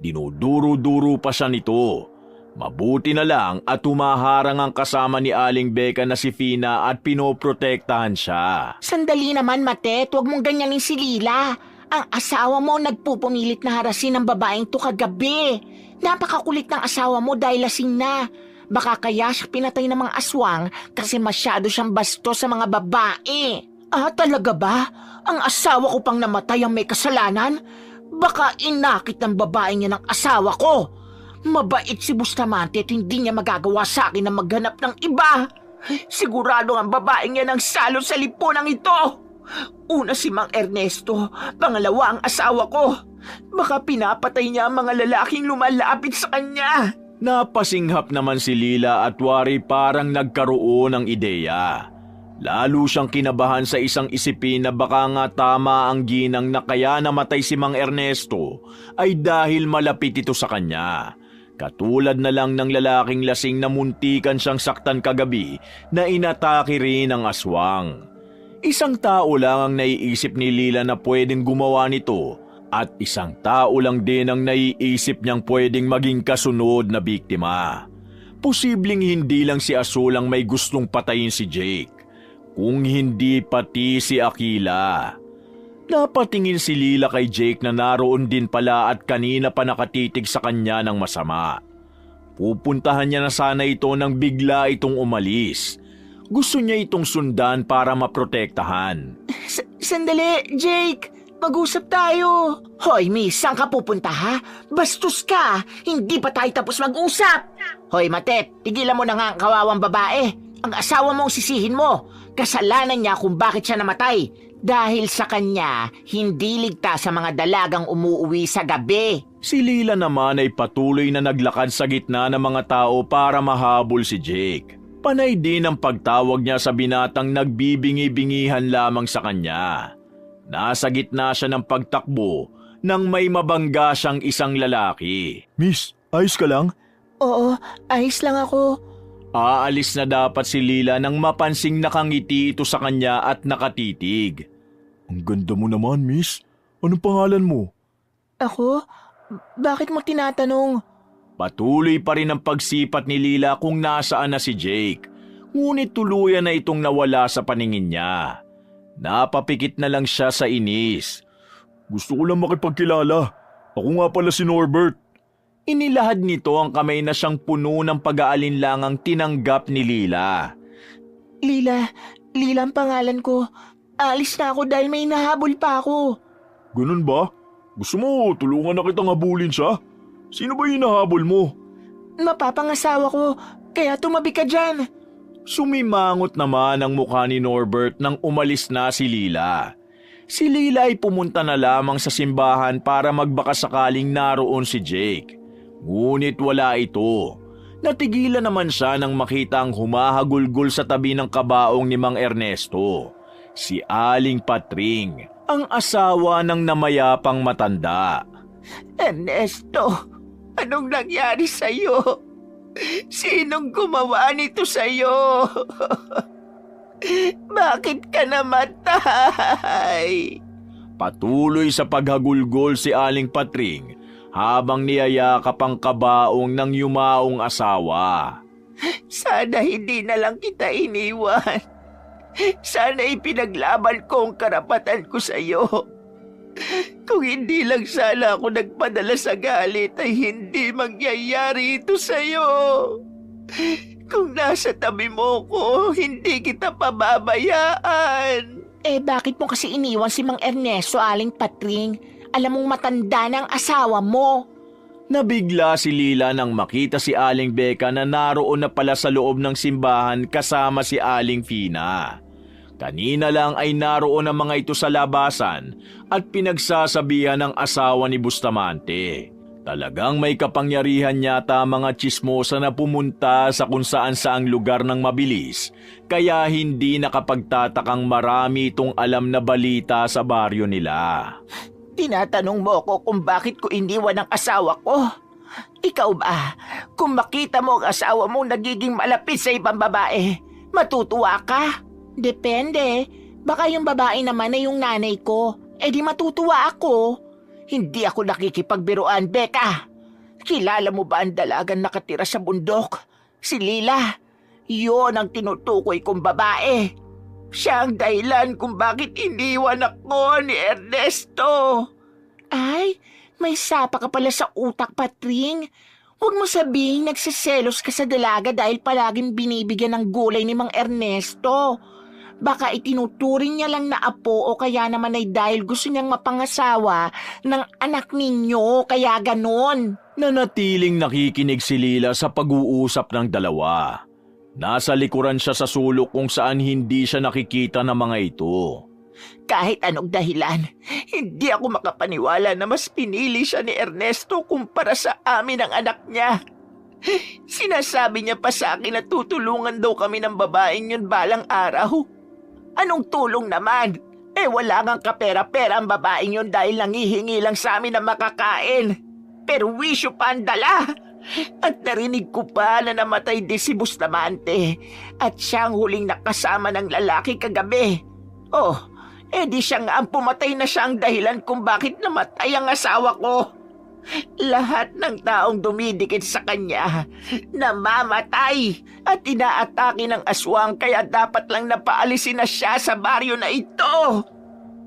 Dinuduro-duro pa siya nito. Mabuti na lang at humaharang ang kasama ni Aling Becca na si Fina at pinoprotektahan siya. Sandali naman, Matet. Huwag mong ganyanin si Lila. Ang asawa mo nagpupumilit na harasin ng babaeng to kagabi. Napakakulit ng asawa mo dahil lasing na. Baka kaya siya pinatay ng mga aswang kasi masyado siyang basto sa mga babae. Talaga ba? Ang asawa ko pang namatay ang may kasalanan? Baka inakit ng babae niya ng asawa ko. Mabait si Bustamante at hindi niya magagawa sa akin na maghanap ng iba. Sigurado ang babaeng yan ang salo sa lipunang ito. Una si Mang Ernesto, pangalawa ang asawa ko. Baka pinapatay niya ang mga lalaking lumalapit sa kanya. Napasinghap naman si Lila at wari parang nagkaroon ng ideya. Lalo siyang kinabahan sa isang isipin na baka nga tama ang ginang na kaya namatay si Mang Ernesto ay dahil malapit ito sa kanya. Katulad na lang ng lalaking lasing na muntikan siyang saktan kagabi na inatake rin ng aswang. Isang tao lang ang naiisip ni Lila na pwedeng gumawa nito at isang tao lang din ang naiisip niyang pwedeng maging kasunod na biktima. Posibleng hindi lang si Azul ang may gustong patayin si Jake, kung hindi pati si Akila. Napatingin si Lila kay Jake na naroon din pala at kanina pa nakatitig sa kanya ng masama. Pupuntahan niya na sana ito nang bigla itong umalis. Gusto niya itong sundan para maprotektahan. Sandali, Jake! Mag-usap tayo! Hoy, miss, saan ka pupunta ha? Bastos ka! Hindi pa tayo tapos mag-usap! Hoy, Matet, tigilan mo na nga ang kawawang babae. Ang asawa mong sisihin mo. Kasalanan niya kung bakit siya namatay. Dahil sa kanya, hindi ligtas sa mga dalagang umuuwi sa gabi. Si Lila naman ay patuloy na naglakad sa gitna ng mga tao para mahabol si Jake. Panay din ang pagtawag niya sa binatang nagbibingi-bingihan lamang sa kanya. Nasa gitna siya ng pagtakbo nang may mabangga siyang isang lalaki. Miss, ayos ka lang? Oo, ayos lang ako. Aalis na dapat si Lila nang mapansing nakangiti ito sa kanya at nakatitig. Ang ganda mo naman, miss. Anong pangalan mo? Ako? Bakit mo tinatanong? Patuloy pa rin ang pagsipat ni Lila kung nasaan na si Jake. Ngunit tuluyan na itong nawala sa paningin niya. Napapikit na lang siya sa inis. Gusto ko lang makipagkilala. Ako nga pala si Norbert. Inilahad nito ang kamay na siyang puno ng pag-aalinlangang tinanggap ni Lila. Lila ang pangalan ko. Alis na ako dahil may nahabol pa ako. Ganun ba? Gusto mo tulungan na kitang habulin siya? Sino ba hinahabol mo? Mapapangasawa ko, kaya tumabi ka dyan. Sumimangot naman ang mukha ni Norbert nang umalis na si Lila. Si Lila ay pumunta na lamang sa simbahan para magbakasakaling naroon si Jake. Ngunit wala ito. Natigilan naman siya nang makita ang humahagulgol sa tabi ng kabaong ni Mang Ernesto. Si Aling Patring, ang asawa ng namayapang matanda. Ernesto, anong nangyari sa'yo? Sinong gumawa nito sa'yo? Bakit ka namatay? Patuloy sa paghagulgol si Aling Patring habang niyayakap ang kabaong ng yumaong asawa. Sana hindi na lang kita iniwan. Sana ipinaglaban ko ang karapatan ko sa iyo. Kung hindi lang sana ako nagpadala sa galit ay hindi mangyayari ito sa iyo. Kung nasa tabi mo ko, hindi kita pababayaan. Bakit mo kasi iniwan si Mang Ernesto, Aling Patring? Alam mong matanda na ang asawa mo. Nabigla si Lila nang makita si Aling Becca na naroon na pala sa loob ng simbahan kasama si Aling Fina. Kanina lang ay naroon ang mga ito sa labasan at pinagsasabihan ng asawa ni Bustamante. Talagang may kapangyarihan yata mga tsismosa na pumunta sa kung saan saang lugar ng mabilis, kaya hindi nakapagtatakang marami itong alam na balita sa baryo nila. Tinatanong mo ko kung bakit ko iniwan ang asawa ko. Ikaw ba, kung makita mo ang asawa mo nagiging malapit sa ibang babae, matutuwa ka? Depende. Baka yung babae naman ay yung nanay ko. Di matutuwa ako. Hindi ako nakikipagbiruan, Becca. Kilala mo ba ang dalagang nakatira sa bundok? Si Lila. Yun ang tinutukoy kong babae. Siya ang dahilan kung bakit iniwan ako ni Ernesto. Ay, may sapa ka pala sa utak, Patring. Huwag mo sabihin nagsiselos ka sa dalaga dahil palaging binibigyan ng gulay ni Mang Ernesto. Baka itinuturing niya lang na apo o kaya naman ay dahil gusto niyang mapangasawa ng anak ninyo, kaya ganon. Nanatiling nakikinig si Lila sa pag-uusap ng dalawa. Nasa likuran siya sa sulok kung saan hindi siya nakikita ng mga ito. Kahit anong dahilan, hindi ako makapaniwala na mas pinili siya ni Ernesto kumpara sa amin ang anak niya. Sinasabi niya pa sa akin na tutulungan daw kami ng babaeng yun balang araw. Anong tulong naman? Wala ngang kapera-pera ang babaeng yun dahil nangihingi lang sa amin na makakain. Pero wisyo pa ang dala. At narinig ko pa na namatay din si Bustamante at siya ang huling nakasama ng lalaki kagabi. Di siya nga ang pumatay na siya ang dahilan kung bakit namatay ang asawa ko. Lahat ng taong dumidikit sa kanya namamatay at inaatake ng aswang kaya dapat lang napaalisin na siya sa baryo na ito.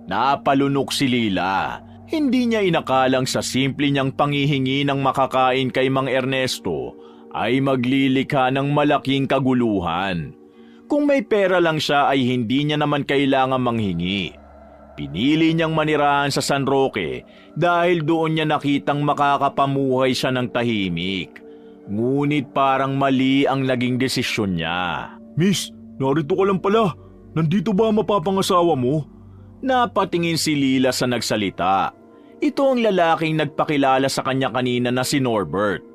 Napalunok si Lila. Hindi niya inakalang sa simple niyang panghihingi ng makakain kay Mang Ernesto ay maglilikha ng malaking kaguluhan. Kung may pera lang siya ay hindi niya naman kailangan manghingi. Pinili niyang manirahan sa San Roque dahil doon niya nakitang makakapamuhay siya ng tahimik. Ngunit parang mali ang naging desisyon niya. Miss, narito ka lang pala. Nandito ba ang mapapangasawa mo? Napatingin si Lila sa nagsalita. Ito ang lalaking nagpakilala sa kanya kanina na si Norbert.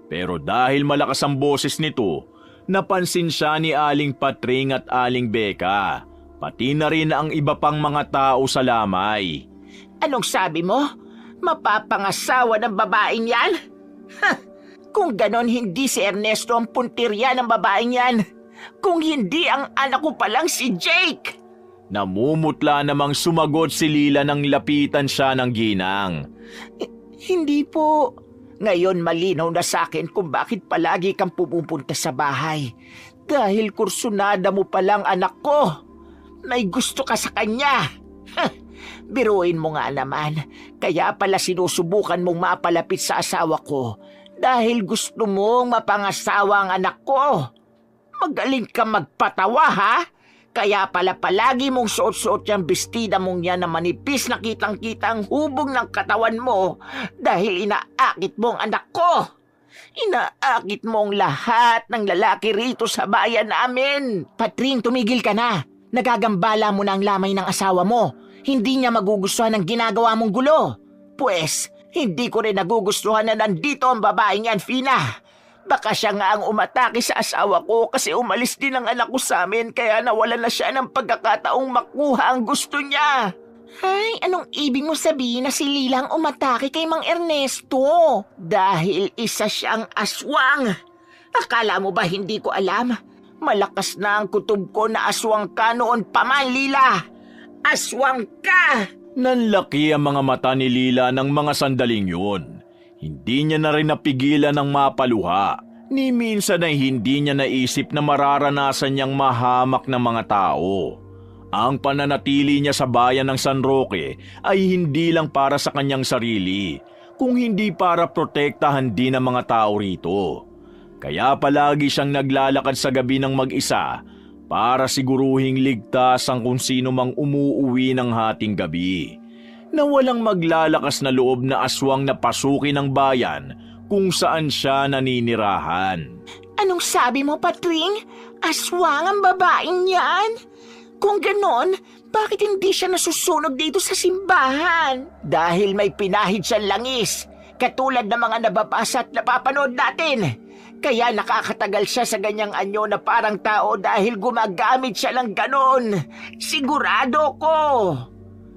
Pero dahil malakas ang boses nito, napansin siya ni Aling Patring at Aling Becca. Pati na rin ang iba pang mga tao sa lamay. Anong sabi mo? Mapapangasawa ng babaeng yan? Kung ganon hindi si Ernesto ang puntirya ng babaeng yan. Kung hindi ang anak ko palang si Jake. Namumutla namang sumagot si Lila nang lapitan siya ng ginang. Hindi po. Ngayon malinaw na sa akin kung bakit palagi kang pumupunta sa bahay. Dahil kursunada mo palang anak ko. May gusto ka sa kanya. Biruin mo nga naman. Kaya pala sinusubukan mong mapalapit sa asawa ko dahil gusto mong mapangasawa ang anak ko. Magaling ka magpatawa, ha? Kaya pala palagi mong suot-suot yung bestida mong yan na manipis na kitang-kita ang hubog ng katawan mo dahil inaakit mo ang anak ko. Inaakit mo ang lahat ng lalaki rito sa bayan namin. Patring, tumigil ka na. Nagagambala mo na ang lamay ng asawa mo. Hindi niya magugustuhan ang ginagawa mong gulo. Pwes, hindi ko rin nagugustuhan na nandito ang babaeng yan, Fina. Baka siya nga ang umatake sa asawa ko kasi umalis din ang anak ko sa amin kaya nawala na siya ng pagkakataong makuha ang gusto niya. Ay, anong ibig mo sabihin na si Lila ang umatake kay Mang Ernesto? Dahil isa siyang aswang. Akala mo ba hindi ko alam? Malakas na ang kutob ko na aswang ka noon pa man, Lila. Aswang ka! Nanlaki ang mga mata ni Lila ng mga sandaling yun. Hindi niya na rin napigilan ng mapaluha. Ni minsan ay hindi niya naisip na mararanasan niyang mahamak ng mga tao. Ang pananatili niya sa bayan ng San Roque ay hindi lang para sa kanyang sarili, kung hindi para protektahan din ang mga tao rito. Kaya palagi siyang naglalakad sa gabi ng mag-isa para siguruhing ligtas ang kung sino mang umuuwi ng hating gabi, na walang maglalakas na loob na aswang na pasukin ng bayan kung saan siya naninirahan. Anong sabi mo, Patring? Aswang ang babaeng yan? Kung ganon, bakit hindi siya nasusunog dito sa simbahan? Dahil may pinahid siyang langis, katulad ng mga nababasa at napapanood natin. Kaya nakakatagal siya sa ganyang anyo na parang tao dahil gumagamit siya ng ganon. Sigurado ko!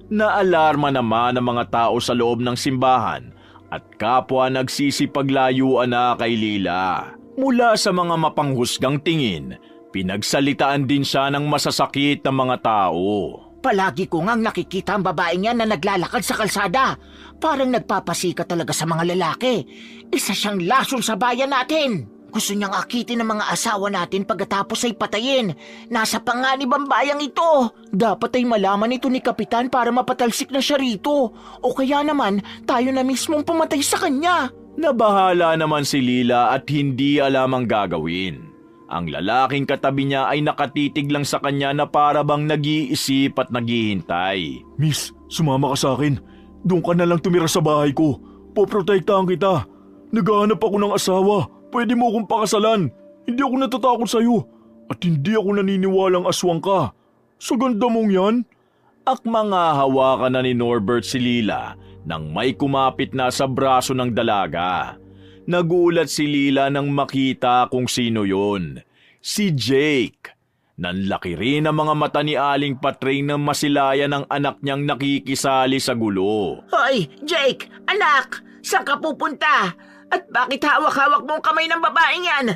Naalarma naman ang mga tao sa loob ng simbahan at kapwa nagsisipaglayuan na kay Lila. Mula sa mga mapanghusgang tingin, pinagsalitaan din siya ng masasakit na mga tao. Palagi ko ngang nakikita ang babaeng yan na naglalakad sa kalsada. Parang nagpapasika talaga sa mga lalaki. Isa siyang lason sa bayan natin. Gusto niyang akitin ng mga asawa natin pagkatapos ay patayin. Nasa panganib ang bayang ito. Dapat ay malaman ito ni Kapitan para mapatalsik na siya rito. O kaya naman, tayo na mismong pumatay sa kanya. Nabahala naman si Lila at hindi alam ang gagawin. Ang lalaking katabi niya ay nakatitig lang sa kanya na para bang nag-iisip at naghihintay. Miss, sumama ka sa akin. Doon ka na lang tumira sa bahay ko. Poprotektahan kita. Naghahanap ako ng asawa. Pwede mo akong pakasalan. Hindi ako natatakot sa'yo. At hindi ako naniniwalang aswang ka. Sa ganda mong yan. Akmang hawakan na ni Norbert si Lila nang may kumapit na sa braso ng dalaga. Nagulat si Lila nang makita kung sino yun. Si Jake. Nanlaki rin ang mga mata ni Aling Patring na masilayan ng anak niyang nakikisali sa gulo. Hoy, Jake! Anak! Saan ka pupunta? At bakit hawak-hawak mo ang kamay ng babaeng yan?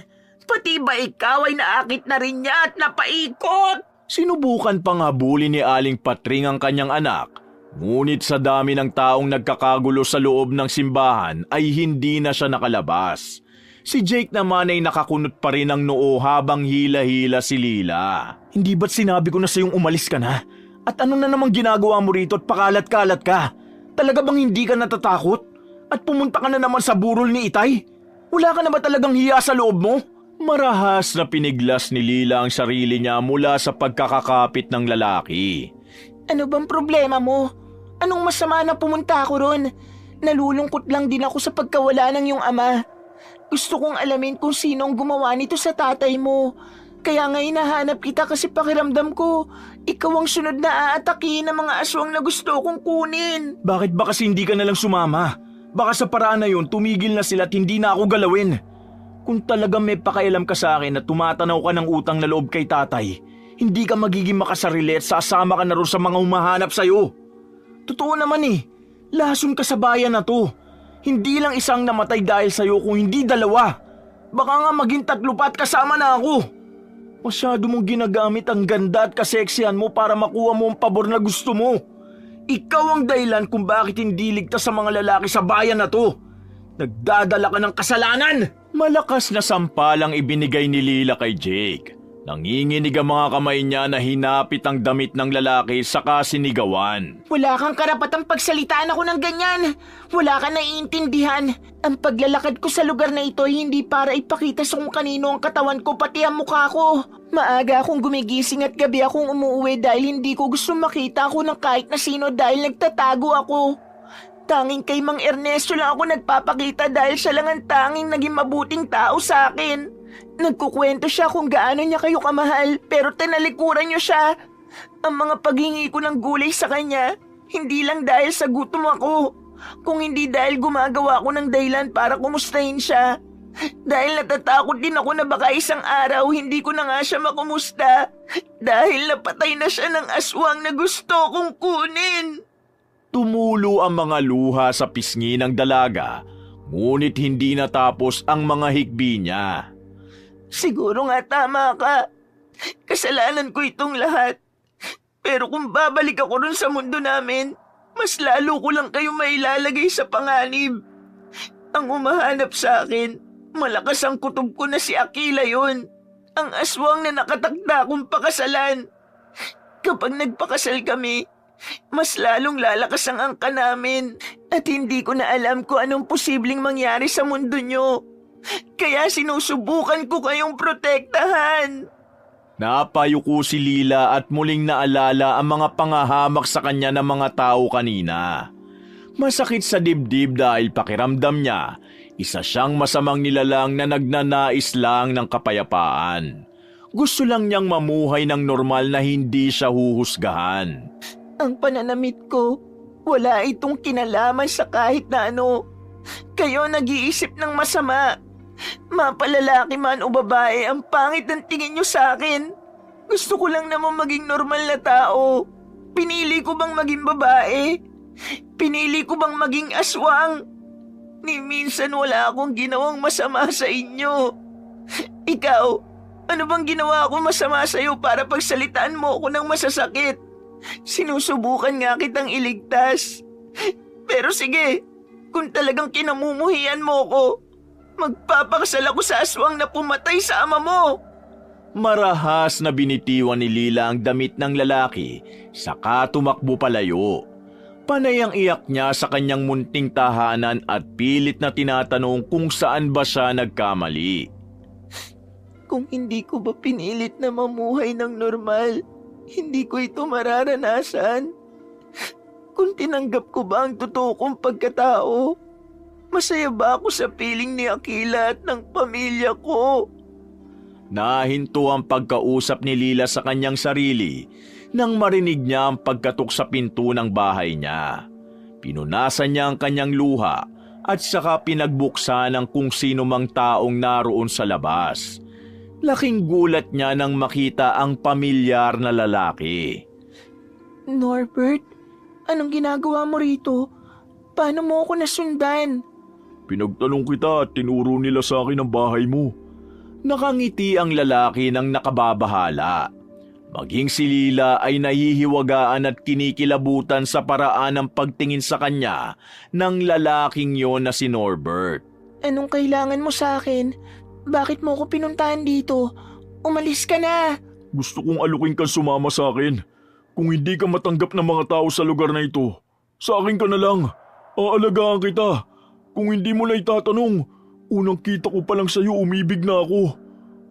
Pati ba ikaw ay naakit na rin niya at napaikot? Sinubukan pang habulin ni Aling Patring ang kanyang anak. Ngunit sa dami ng taong nagkakagulo sa loob ng simbahan ay hindi na siya nakalabas. Si Jake naman ay nakakunot pa rin ang noo habang hila-hila si Lila. Hindi ba't sinabi ko na sa'yong umalis ka na? At ano na namang ginagawa mo rito at pakalat-kalat ka? Talaga bang hindi ka natatakot? At pumunta ka na naman sa burol ni Itay? Wala ka na ba talagang hiya sa loob mo? Marahas na piniglas ni Lila ang sarili niya mula sa pagkakakapit ng lalaki. Ano bang problema mo? Anong masama na pumunta ako ron? Nalulungkot lang din ako sa pagkawala ng iyong ama. Gusto kong alamin kung sino ang gumawa nito sa tatay mo. Kaya nga hinahanap kita kasi pakiramdam ko, ikaw ang sunod na aatakihin ng mga aswang na gusto kong kunin. Bakit ba kasi hindi ka nalang sumama? Baka sa paraan na yun, tumigil na sila at hindi na ako galawin. Kung talagang may pakialam ka sa akin at tumatanaw ka ng utang na loob kay tatay, hindi ka magiging makasarili at sasama ka na rin sa mga humahanap sa'yo. Totoo naman lason ka sa bayan na to. Hindi lang isang namatay dahil sa'yo kung hindi dalawa. Baka nga maging 3 pa at kasama na ako. Masyado mong ginagamit ang ganda at kaseksihan mo para makuha mo ang pabor na gusto mo. Ikaw ang dahilan kung bakit hindi ligtas sa mga lalaki sa bayan na to. Nagdadala ka ng kasalanan! Malakas na sampalang ibinigay ni Lila kay Jake. Nanginginig ang mga kamay niya na hinapit ang damit ng lalaki saka sinigawan. Wala kang karapatang pagsalitaan ako ng ganyan. Wala kang naiintindihan. Ang paglalakad ko sa lugar na ito ay hindi para ipakita sa kung kanino ang katawan ko pati ang mukha ko. Maaga akong gumigising at gabi akong umuwi dahil hindi ko gusto makita ako ng kahit na sino dahil nagtatago ako. Tanging kay Mang Ernesto lang ako nagpapakita dahil siya lang ang tanging naging mabuting tao sa akin. Nagkukwento siya kung gaano niya kayo kamahal pero tinalikuran niyo siya. Ang mga paghingi ko ng gulay sa kanya, hindi lang dahil sa gutom ako, kung hindi dahil gumagawa ko ng dahilan para kumustahin siya. Dahil natatakot din ako na baka isang araw hindi ko na nga siya makumusta dahil napatay na siya ng aswang na gusto kong kunin. Tumulo ang mga luha sa pisngi ng dalaga, ngunit hindi natapos ang mga hikbi niya. Siguro nga tama ka. Kasalanan ko itong lahat. Pero kung babalik ako rin sa mundo namin, mas lalo ko lang kayo mailalagay sa panganib. Ang umahanap sa akin, malakas ang kutob ko na si Aquila yun. Ang aswang na nakatakda kong pakasalan. Kapag nagpakasal kami, mas lalong lalakas ang angka namin at hindi ko na alam kung anong posibleng mangyari sa mundo nyo. Kaya sinusubukan ko kayong protektahan. Napayuko si Lila at muling naalala ang mga pangahamak sa kanya ng mga tao kanina. Masakit sa dibdib dahil pakiramdam niya, isa siyang masamang nilalang na nagnanais lang ng kapayapaan. Gusto lang niyang mamuhay ng normal na hindi siya huhusgahan. Ang pananamit ko, wala itong kinalaman sa kahit na ano. Kayo nag-iisip ng masama. Mapalalaki man o babae, ang pangit ng tingin nyo sa akin. Gusto ko lang naman maging normal na tao. Pinili ko bang maging babae? Pinili ko bang maging aswang? Ni minsan wala akong ginawang masama sa inyo. Ikaw, ano bang ginawa ko masama sa iyo para pagsalitaan mo ako ng masasakit? Sinusubukan nga kitang iligtas. Pero sige, kung talagang kinamumuhian mo ko, magpapakasal ako sa aswang na pumatay sa ama mo. Marahas na binitiwan ni Lila ang damit ng lalaki, saka tumakbo palayo. Panay ang iyak niya sa kanyang munting tahanan at pilit na tinatanong kung saan ba siya nagkamali. Kung hindi ko ba pinilit na mamuhay ng normal, hindi ko ito mararanasan. Kung tinanggap ko ba ang totoo kong pagkatao, masaya ba ako sa piling ni Akila at ng pamilya ko? Nahinto ang pagkausap ni Lila sa kanyang sarili nang marinig niya ang pagkatok sa pinto ng bahay niya. Pinunasan niya ang kanyang luha at saka pinagbuksan ng kung sino mang taong naroon sa labas. Laking gulat niya nang makita ang pamilyar na lalaki. Norbert, anong ginagawa mo rito? Paano mo ako nasundan? Pinagtanong kita at tinuro nila sa akin ang bahay mo. Nakangiti ang lalaki ng nakababahala. Maging si Lila ay nahihiwagaan at kinikilabutan sa paraan ng pagtingin sa kanya ng lalaking yon na si Norbert. Anong kailangan mo sa akin? Bakit mo ko pinuntahan dito? Umalis ka na! Gusto kong alukin kang sumama sa akin. Kung hindi ka matanggap ng mga tao sa lugar na ito, sa akin ka na lang. Aalagaan kita. Kung hindi mo na itatanong, unang kita ko pa lang sa'yo umibig na ako.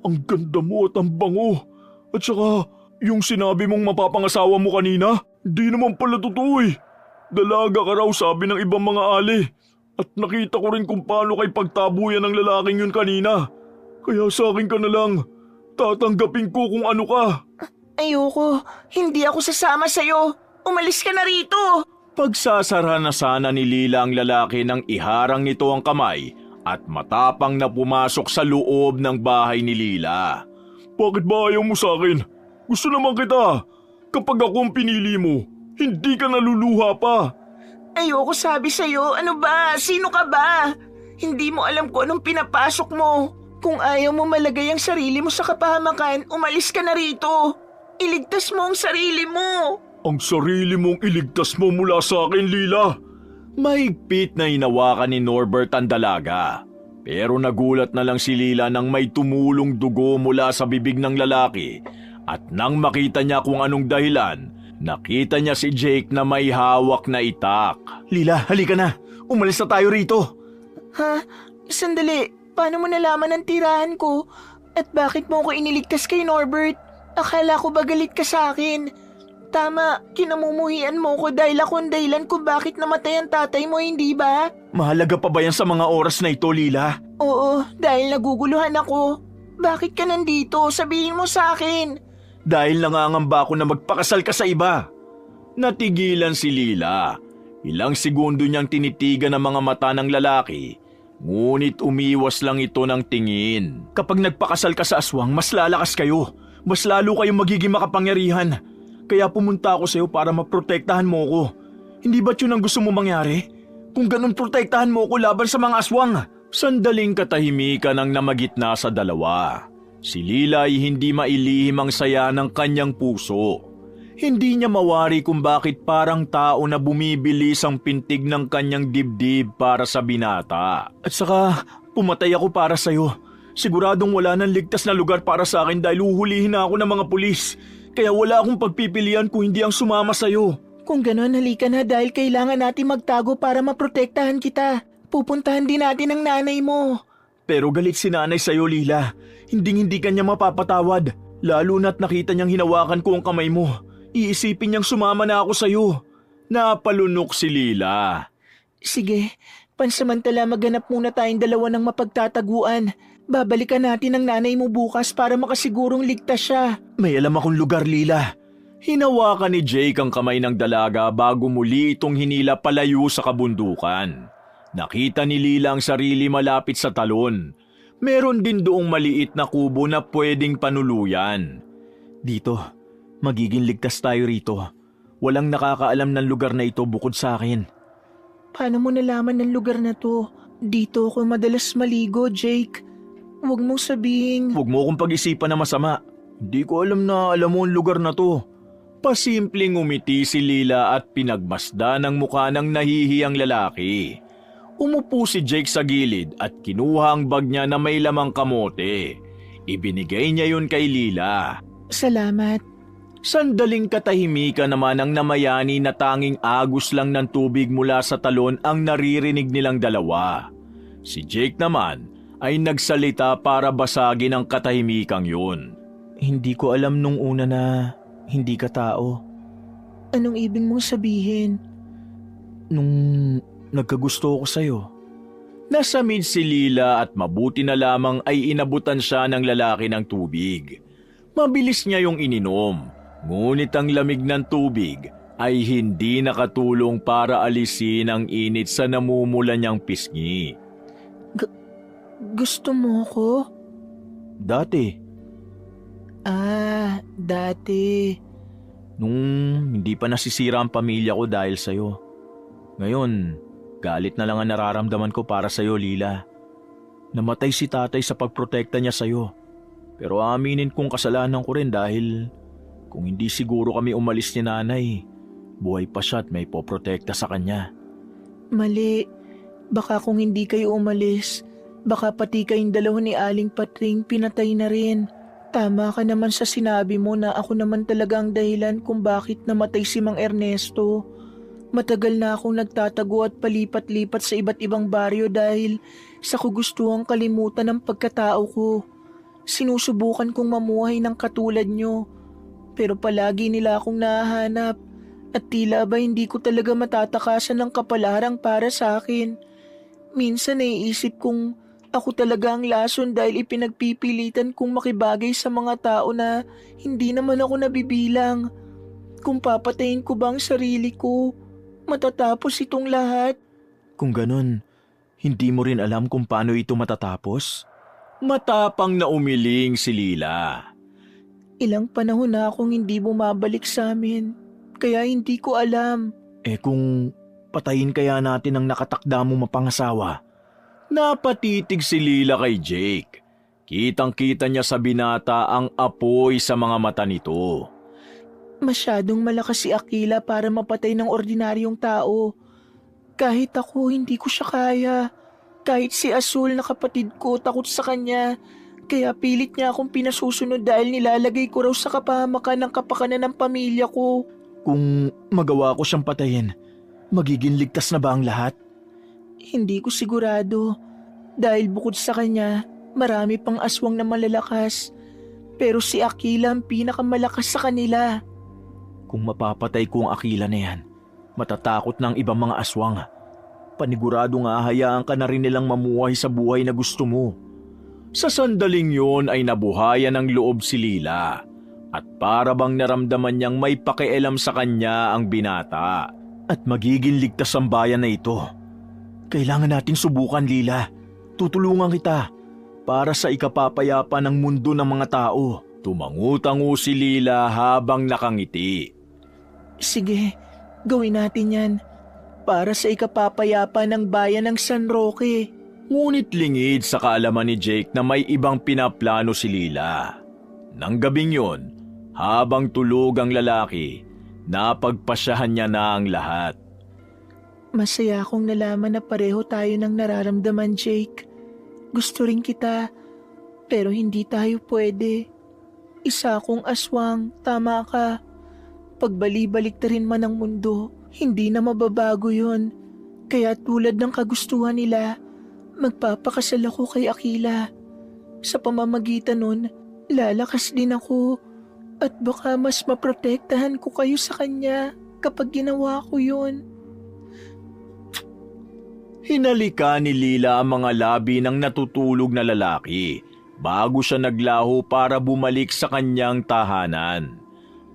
Ang ganda mo at ang bango. At saka, yung sinabi mong mapapangasawa mo kanina, di naman pala totoo eh. Dalaga ka raw sabi ng ibang mga ali. At nakita ko rin kung paano kay pagtabuyan ng lalaking yun kanina. Kaya sa akin ka na lang. Tatanggapin ko kung ano ka. Ayoko. Hindi ako sasama sa'yo. Umalis ka na rito. Pagsasara na sana ni Lila ang lalaki nang iharang nito ang kamay at matapang na pumasok sa loob ng bahay ni Lila. Bakit ba ayaw mo sa akin? Gusto naman kita. Kapag ako ang pinili mo, hindi ka naluluha pa. Ayoko sabi sa'yo. Ano ba? Sino ka ba? Hindi mo alam kung anong pinapasok mo. Kung ayaw mo malagay ang sarili mo sa kapahamakan, umalis ka na rito. Iligtas mo ang sarili mo. Ang sarili mong iligtas mo mula sa akin, Lila. Mahigpit na hinawakan ni Norbert ang dalaga. Pero nagulat na lang si Lila nang may tumulong dugo mula sa bibig ng lalaki. At nang makita niya kung anong dahilan, nakita niya si Jake na may hawak na itak. Lila, halika na. Umalis na tayo rito. Ha? Sandali. Paano mo nalaman ang tirahan ko? At bakit mo ako iniligtas kay Norbert? Akala ko ba galit ka sa akin? Tama, kinamumuhian mo ko dahil ako ang dahilan kung bakit namatay ang tatay mo, hindi ba? Mahalaga pa ba yan sa mga oras na ito, Lila? Oo, dahil naguguluhan ako. Bakit ka nandito? Sabihin mo sa akin. Dahil nangangamba ako na magpakasal ka sa iba. Natigilan si Lila. Ilang segundo niyang tinitigan ang mga mata ng lalaki. Ngunit umiwas lang ito ng tingin. Kapag nagpakasal ka sa aswang, mas lalakas kayo. Mas lalo kayong magiging makapangyarihan. Kaya pumunta ako sa iyo para maprotektahan mo ko. Hindi ba't yun ang gusto mo mangyari? Kung ganun protektahan mo ko laban sa mga aswang. Sandaling katahimikan ang namagitna sa dalawa. Si Lila ay hindi mailihim ang saya ng kanyang puso. Hindi niya mawari kung bakit parang tao na bumibilis ang pintig ng kanyang dibdib para sa binata. At saka, pumatay ako para sa'yo. Siguradong wala nang ligtas na lugar para sa akin dahil uhulihin na ako ng mga pulis. Kaya wala akong pagpipilian kung hindi ang sumama sa'yo. Kung ganon, halika na dahil kailangan natin magtago para maprotektahan kita. Pupuntahan din natin ang nanay mo. Pero galit si nanay sa'yo, Lila. Hindi kanya mapapatawad. Lalo na't nakita niyang hinawakan ko ang kamay mo. Iisipin niyang sumama na ako sa'yo. Napalunok si Lila. Sige, pansamantala maghanap muna tayong dalawa ng mapagtataguan. Babalikan natin ang nanay mo bukas para makasigurong ligtas siya. May alam akong lugar, Lila. Hinawakan ni Jake ang kamay ng dalaga bago muli itong hinila palayo sa kabundukan. Nakita ni Lila ang sarili malapit sa talon. Meron din doong maliit na kubo na pwedeng panuluyan. Dito, magiging ligtas tayo rito. Walang nakakaalam ng lugar na ito bukod sa akin. Paano mo nalaman ng lugar na to? Dito ako madalas maligo, Jake. Huwag mong sabihin. Huwag mo akong pag-isipan na masama. Hindi ko alam na alam mo ang lugar na to. Pasimpleng umiti si Lila at pinagmasda ng mukha ng nahihiyang lalaki. Umupo si Jake sa gilid at kinuha ang bag niya na may lamang kamote. Ibinigay niya yun kay Lila. Salamat. Sandaling katahimikan naman ang namayani na tanging agos lang ng tubig mula sa talon ang naririnig nilang dalawa. Si Jake naman ay nagsalita para basagin ang katahimikang yun. Hindi ko alam nung una na hindi ka tao. Anong ibig mong sabihin? Nung nagkagusto ko sa'yo. Nasamid si Lila at mabuti na lamang ay inabutan siya ng lalaki ng tubig. Mabilis niya yung ininom, ngunit ang lamig ng tubig ay hindi nakatulong para alisin ang init sa namumula niyang pisngi. Gusto mo ko? Dati, Dati. nung hindi pa nasisira ang pamilya ko dahil sa'yo. Ngayon, galit na lang ang nararamdaman ko para sa'yo, Lila. Namatay si tatay sa pagprotekta niya sa'yo. Pero aminin kong kasalanan ko rin dahil kung hindi siguro kami umalis ni nanay, buhay pa siya at may poprotekta sa kanya. Mali. Baka kung hindi kayo umalis, baka pati kayong dalawa ni Aling Patring pinatay na rin. Tama ka naman sa sinabi mo na ako naman talaga ang dahilan kung bakit namatay si Mang Ernesto. Matagal na akong nagtatago at palipat-lipat sa iba't ibang baryo dahil sa kagustuhang kalimutan ng pagkatao ko. Sinusubukan kong mamuhay ng katulad nyo, pero palagi nila akong nahahanap at tila ba hindi ko talaga matatakasan ng kapalarang para sa akin. Minsan naiisip kong ako talaga ang lason dahil ipinagpipilitan kong makibagay sa mga tao na hindi naman ako nabibilang. Kung papatayin ko ba ang sarili ko, matatapos itong lahat. Kung ganun, hindi mo rin alam kung paano ito matatapos? Matapang na umiling si Lila. Ilang panahon na akong hindi bumabalik sa amin, kaya hindi ko alam. Kung patayin kaya natin ang nakatakda mo mapangasawa? Napatitig si Lila kay Jake. Kitang-kita niya sa binata ang apoy sa mga mata nito. Masyadong malakas si Akila para mapatay ng ordinaryong tao. Kahit ako, hindi ko siya kaya. Kahit si Azul na kapatid ko, takot sa kanya. Kaya pilit niya akong pinasusunod dahil nilalagay ko raw sa kapahamakan ng kapakanan ng pamilya ko. Kung magawa ko siyang patayin, magiging ligtas na ba ang lahat? Hindi ko sigurado. Dahil bukod sa kanya, marami pang aswang na malalakas. Pero si Akila ang pinakamalakas sa kanila. Kung mapapatay ko ang Akila na yan, matatakot ng ibang mga aswang. Paniguradong hahayaan ka na rin nilang mamuhay sa buhay na gusto mo. Sa sandaling yon ay nabuhayan ng loob si Lila. At para bang naramdaman niyang may pakialam sa kanya ang binata. At magiging ligtas ang bayan na ito. Kailangan nating subukan, Lila. Tutulungan kita para sa ikapapayapa ng mundo ng mga tao. Tumangu-tango si Lila habang nakangiti. Sige, gawin natin yan. Para sa ikapapayapa ng bayan ng San Roque. Ngunit lingid sa kaalaman ni Jake na may ibang pinaplano si Lila. Nang gabing yon, habang tulog ang lalaki, napagpasyahan niya na ang lahat. Masaya akong nalaman na pareho tayo ng nararamdaman, Jake. Gusto rin kita, pero hindi tayo pwede. Isa akong aswang, tama ka. Pagbali-balik na rin man ang mundo, hindi na mababago yon. Kaya tulad ng kagustuhan nila, magpapakasal ako kay Akila. Sa pamamagitan nun, lalakas din ako at baka mas maprotektahan ko kayo sa kanya kapag ginawa ko yun. Hinalika ni Lila ang mga labi ng natutulog na lalaki bago siya naglaho para bumalik sa kanyang tahanan.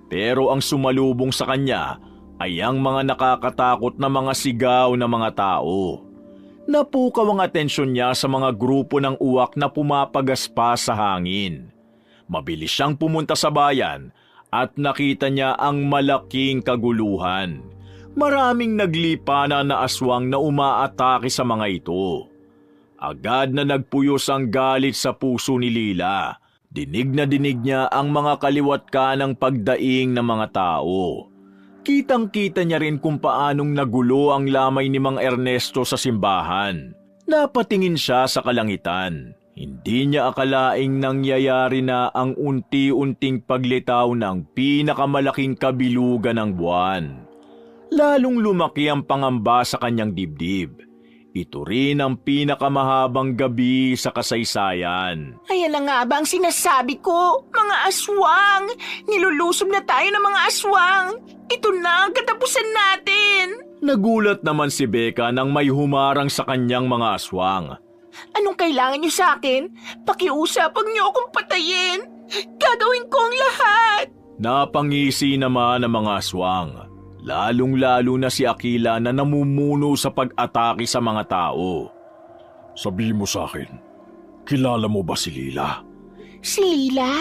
Pero ang sumalubong sa kanya ay ang mga nakakatakot na mga sigaw na mga tao. Napukaw ang atensyon niya sa mga grupo ng uwak na pumapagaspa sa hangin. Mabilis siyang pumunta sa bayan at nakita niya ang malaking kaguluhan. Maraming naglipana na aswang na umaatake sa mga ito. Agad na nagpuyos ang galit sa puso ni Lila. Dinig na dinig niya ang mga kaliwat ka ng pagdaing ng mga tao. Kitang-kita niya rin kung paanong nagulo ang lamay ni Mang Ernesto sa simbahan. Napatingin siya sa kalangitan. Hindi niya akalaing nangyayari na ang unti-unting paglitaw ng pinakamalaking kabilugan ng buwan. Lalong lumaki ang pangamba sa kanyang dibdib. Ito rin ang pinakamahabang gabi sa kasaysayan. Ayan na nga ba ang sinasabi ko? Mga aswang! Nilulusob na tayo ng mga aswang! Ito na ang katapusan natin! Nagulat naman si Becca nang may humarang sa kanyang mga aswang. Anong kailangan niyo sa akin? Pakiusapang niyo akong patayin! Gagawin ko ang lahat! Napangisi naman ang mga aswang. Lalong-lalo na si Akila na namumuno sa pag-atake sa mga tao. Sabi mo sa akin, kilala mo ba si Lila? Si Lila?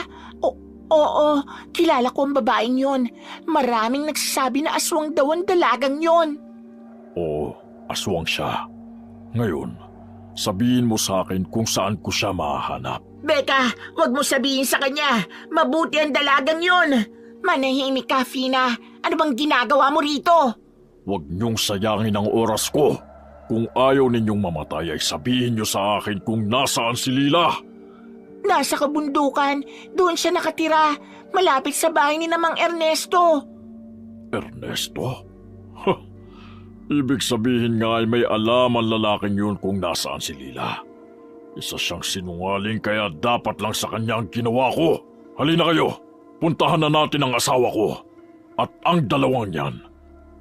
Oo, kilala ko ang babaeng yon. Maraming nagsasabi na aswang daw ang dalagang yon. Oo, aswang siya. Ngayon, sabihin mo sa akin kung saan ko siya mahanap. Becca, wag mo sabihin sa kanya. Mabuti ang dalagang yon. Manahimik ka, Fina. Ano bang ginagawa mo rito? Huwag niyong sayangin ang oras ko. Kung ayaw ninyong mamatay ay sabihin niyo sa akin kung nasaan si Lila. Nasa kabundukan. Doon siya nakatira. Malapit sa bahay ni Mang Ernesto. Ernesto? Ibig sabihin nga ay may alam ang lalaking yun kung nasaan si Lila. Isa siyang sinungaling kaya dapat lang sa kanya ang ginawa ko. Halina kayo, puntahan na natin ang asawa ko. At ang dalawang yan,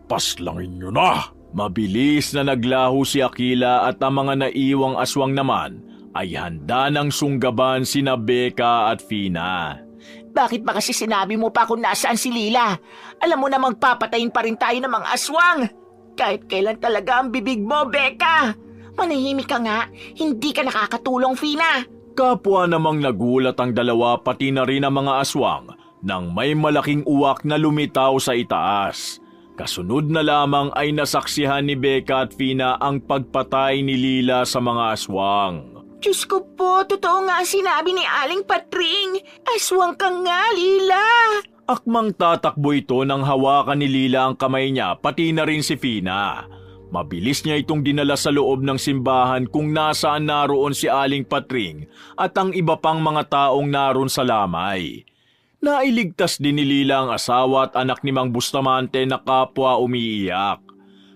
paslangin nyo na! Mabilis na naglaho si Akila at ang mga naiwang aswang naman ay handa ng sunggaban sina Becca at Fina. Bakit ba kasi sinabi mo pa kung nasaan si Lila? Alam mo na magpapatayin pa rin tayo ng mga aswang. Kahit kailan talaga ang bibig mo, Becca. Manahimik ka nga, hindi ka nakakatulong, Fina. Kapwa namang nagulat ang dalawa pati na rin ang mga aswang nang may malaking uwak na lumitaw sa itaas. Kasunod na lamang ay nasaksihan ni Becca at Fina ang pagpatay ni Lila sa mga aswang. Diyos ko po, totoo nga sinabi ni Aling Patring. Aswang ka nga, Lila. Akmang tatakbo ito nang hawakan ni Lila ang kamay niya pati na rin si Fina. Mabilis niya itong dinala sa loob ng simbahan kung nasaan naroon si Aling Patring at ang iba pang mga taong naroon sa lamay. Nailigtas din ni Lila ang asawa at anak ni Mang Bustamante na kapwa umiiyak.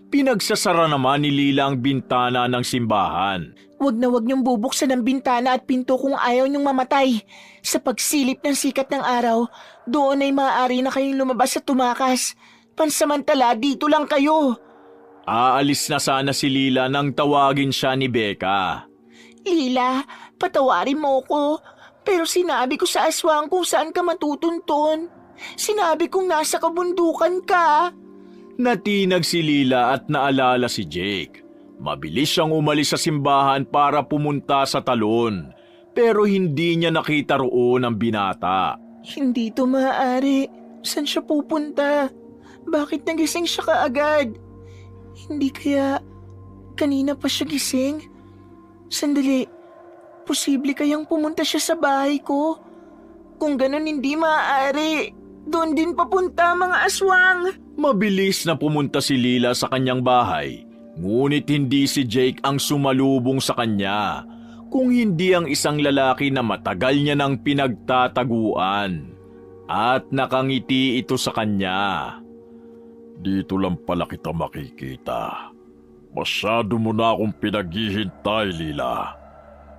Pinagsasara naman ni Lila ang bintana ng simbahan. Wag niyong bubuksan ang bintana at pinto kung ayaw niyong mamatay. Sa pagsilip ng sikat ng araw, doon ay maaari na kayong lumabas at tumakas. Pansamantala, dito lang kayo. Aalis na sana si Lila nang tawagin siya ni Becca. Lila, patawarin mo ko. Pero sinabi ko sa aswang kung saan ka matutunton. Sinabi kong nasa kabundukan ka. Natinag si Lila at naalala si Jake. Mabilis siyang umalis sa simbahan para pumunta sa talon. Pero hindi niya nakita roon ang binata. Hindi to maaari. Saan siya pupunta? Bakit nagising siya kaagad? Hindi kaya kanina pa siya gising? Sandali. Posible kayang pumunta siya sa bahay ko? Kung ganun hindi maaari, doon din papunta mga aswang. Mabilis na pumunta si Lila sa kanyang bahay, ngunit hindi si Jake ang sumalubong sa kanya, kung hindi ang isang lalaki na matagal niya nang pinagtataguan. at nakangiti ito sa kanya. Dito lang pala kita makikita. Masyado mo na akong pinaghihintay, Lila.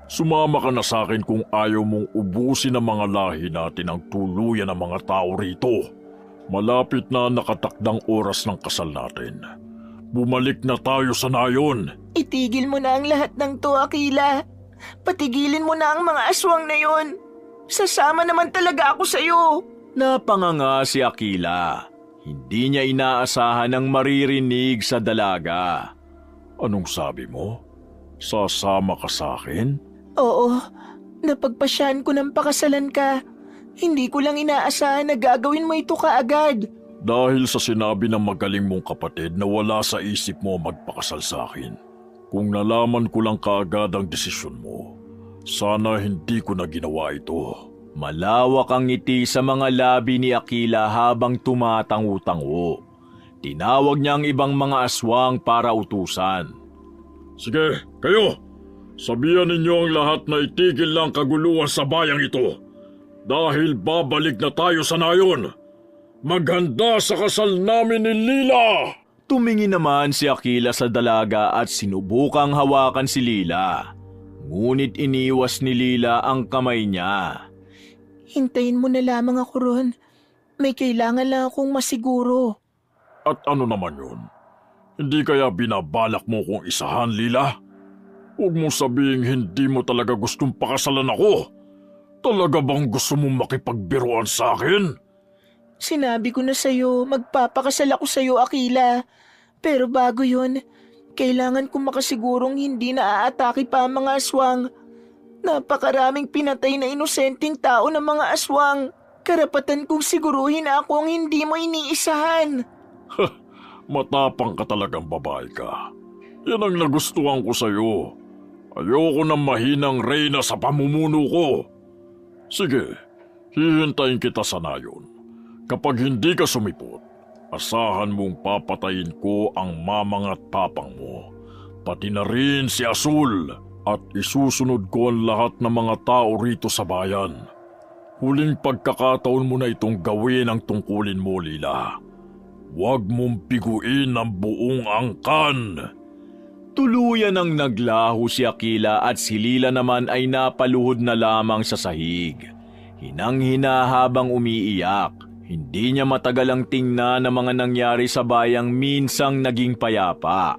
Sumama ka na sa akin kung ayaw mong ubusin ang mga lahi natin ang tuluyan ng mga tao rito. Malapit na nakatakdang oras ng kasal natin. Bumalik na tayo sa nayon. Itigil mo na ang lahat ng to, Akila. Patigilin mo na ang mga aswang na yon. Sasama naman talaga ako sa'yo. Napanganga si Akila. Hindi niya inaasahan ang maririnig sa dalaga. Anong sabi mo? Sasama ka sa akin? Oo, napagpasyahan ko ng pakasalan ka. Hindi ko lang inaasahan na gagawin mo ito kaagad. Dahil sa sinabi ng magaling mong kapatid na wala sa isip mo magpakasal sa akin. Kung nalaman ko lang kaagad ang desisyon mo, sana hindi ko na ginawa ito. Malawak ang ngiti sa mga labi ni Akila habang tumatangu-tango. Tinawag niya ang ibang mga aswang para utusan. Sige, kayo! Sabihan ninyo ang lahat na itigil lang kaguluhan sa bayang ito. Dahil babalik na tayo sa nayon. Maghanda sa kasal namin ni Lila! Tumingin naman si Akila sa dalaga at sinubukang hawakan si Lila. Ngunit iniwas ni Lila ang kamay niya. Hintayin mo na lamang ako ron. May kailangan lang akong masiguro. At ano naman yun? Hindi kaya binabalak mo kong isahan, Lila? Huwag mong sabihing hindi mo talaga gustong pakasalan ako. Talaga bang gusto mong makipagbiruan sa akin? Sinabi ko na sa'yo, magpapakasal ako sa'yo, Akila. Pero bago yun, kailangan kong makasigurong hindi na aatake pa ang mga aswang. Napakaraming pinatay na inosenteng tao ng mga aswang. Karapatan kong siguruhin na ako ang hindi mo iniisahan. Matapang ka talagang babae ka. Yan ang nagustuhan ko sa'yo. Ayoko ng mahinang reyna sa pamumuno ko. Sige, hihintayin kita sa nayon. Kapag hindi ka sumipot, asahan mong papatayin ko ang mamang at papang mo. Pati na rin si Asul at isusunod ko ang lahat ng mga tao rito sa bayan. Huling pagkakataon mo na itong gawin ang tungkulin mo, Lila. Huwag mong piguin ang buong angkan. Tuluyan ang naglaho si Akila at si Lila naman ay napaluhod na lamang sa sahig. Hinang-hina habang umiiyak. Hindi niya matagal ang tingnan ng mga nangyari sa bayang minsang naging payapa.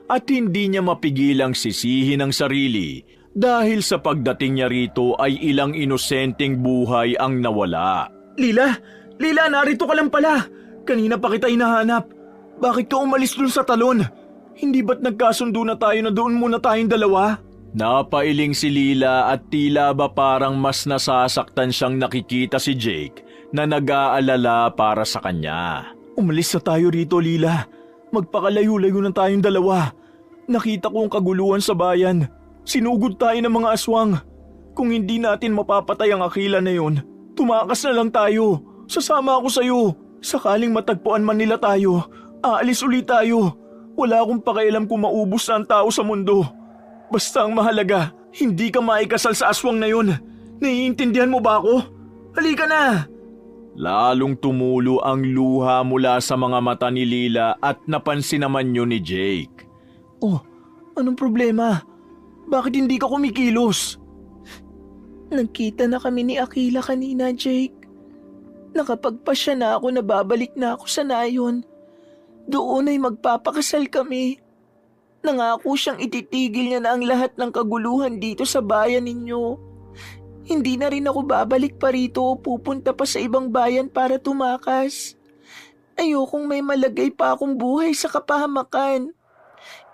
At hindi niya mapigilang sisihin ang sarili dahil sa pagdating niya rito ay ilang inosenteng buhay ang nawala. Lila! Lila, narito ka lang pala! Kanina pa kita hinahanap. Bakit ka umalis dun sa talon? Hindi ba't nagkasundo na tayo na doon muna tayong dalawa? Napailing si Lila at tila ba parang mas nasasaktan siyang nakikita si Jake na nag-aalala para sa kanya. Umalis na tayo rito, Lila. Magpakalayo-layo na tayong dalawa. Nakita ko ang kaguluhan sa bayan. Sinugod tayo ng mga aswang. Kung hindi natin mapapatay ang Akila na yun, tumakas na lang tayo. Sasama ako sa'yo. Sakaling matagpuan man nila tayo, aalis ulit tayo. Wala akong pakialam kung maubos na ang tao sa mundo. Basta ang mahalaga, hindi ka maikasal sa aswang na yun. Naiintindihan mo ba ako? Halika na! Lalong tumulo ang luha mula sa mga mata ni Lila at napansin naman yun ni Jake. Oh, anong problema? Bakit hindi ka kumikilos? Nagkita na kami ni Akila kanina, Jake. Nakapagpasya na ako na babalik na ako sa nayon. Doon ay magpapakasal kami. Nangako siyang ititigil niya na ang lahat ng kaguluhan dito sa bayan ninyo. Hindi na rin ako babalik pa rito o pupunta pa sa ibang bayan para tumakas. Ayokong may malagay pa akong buhay sa kapahamakan.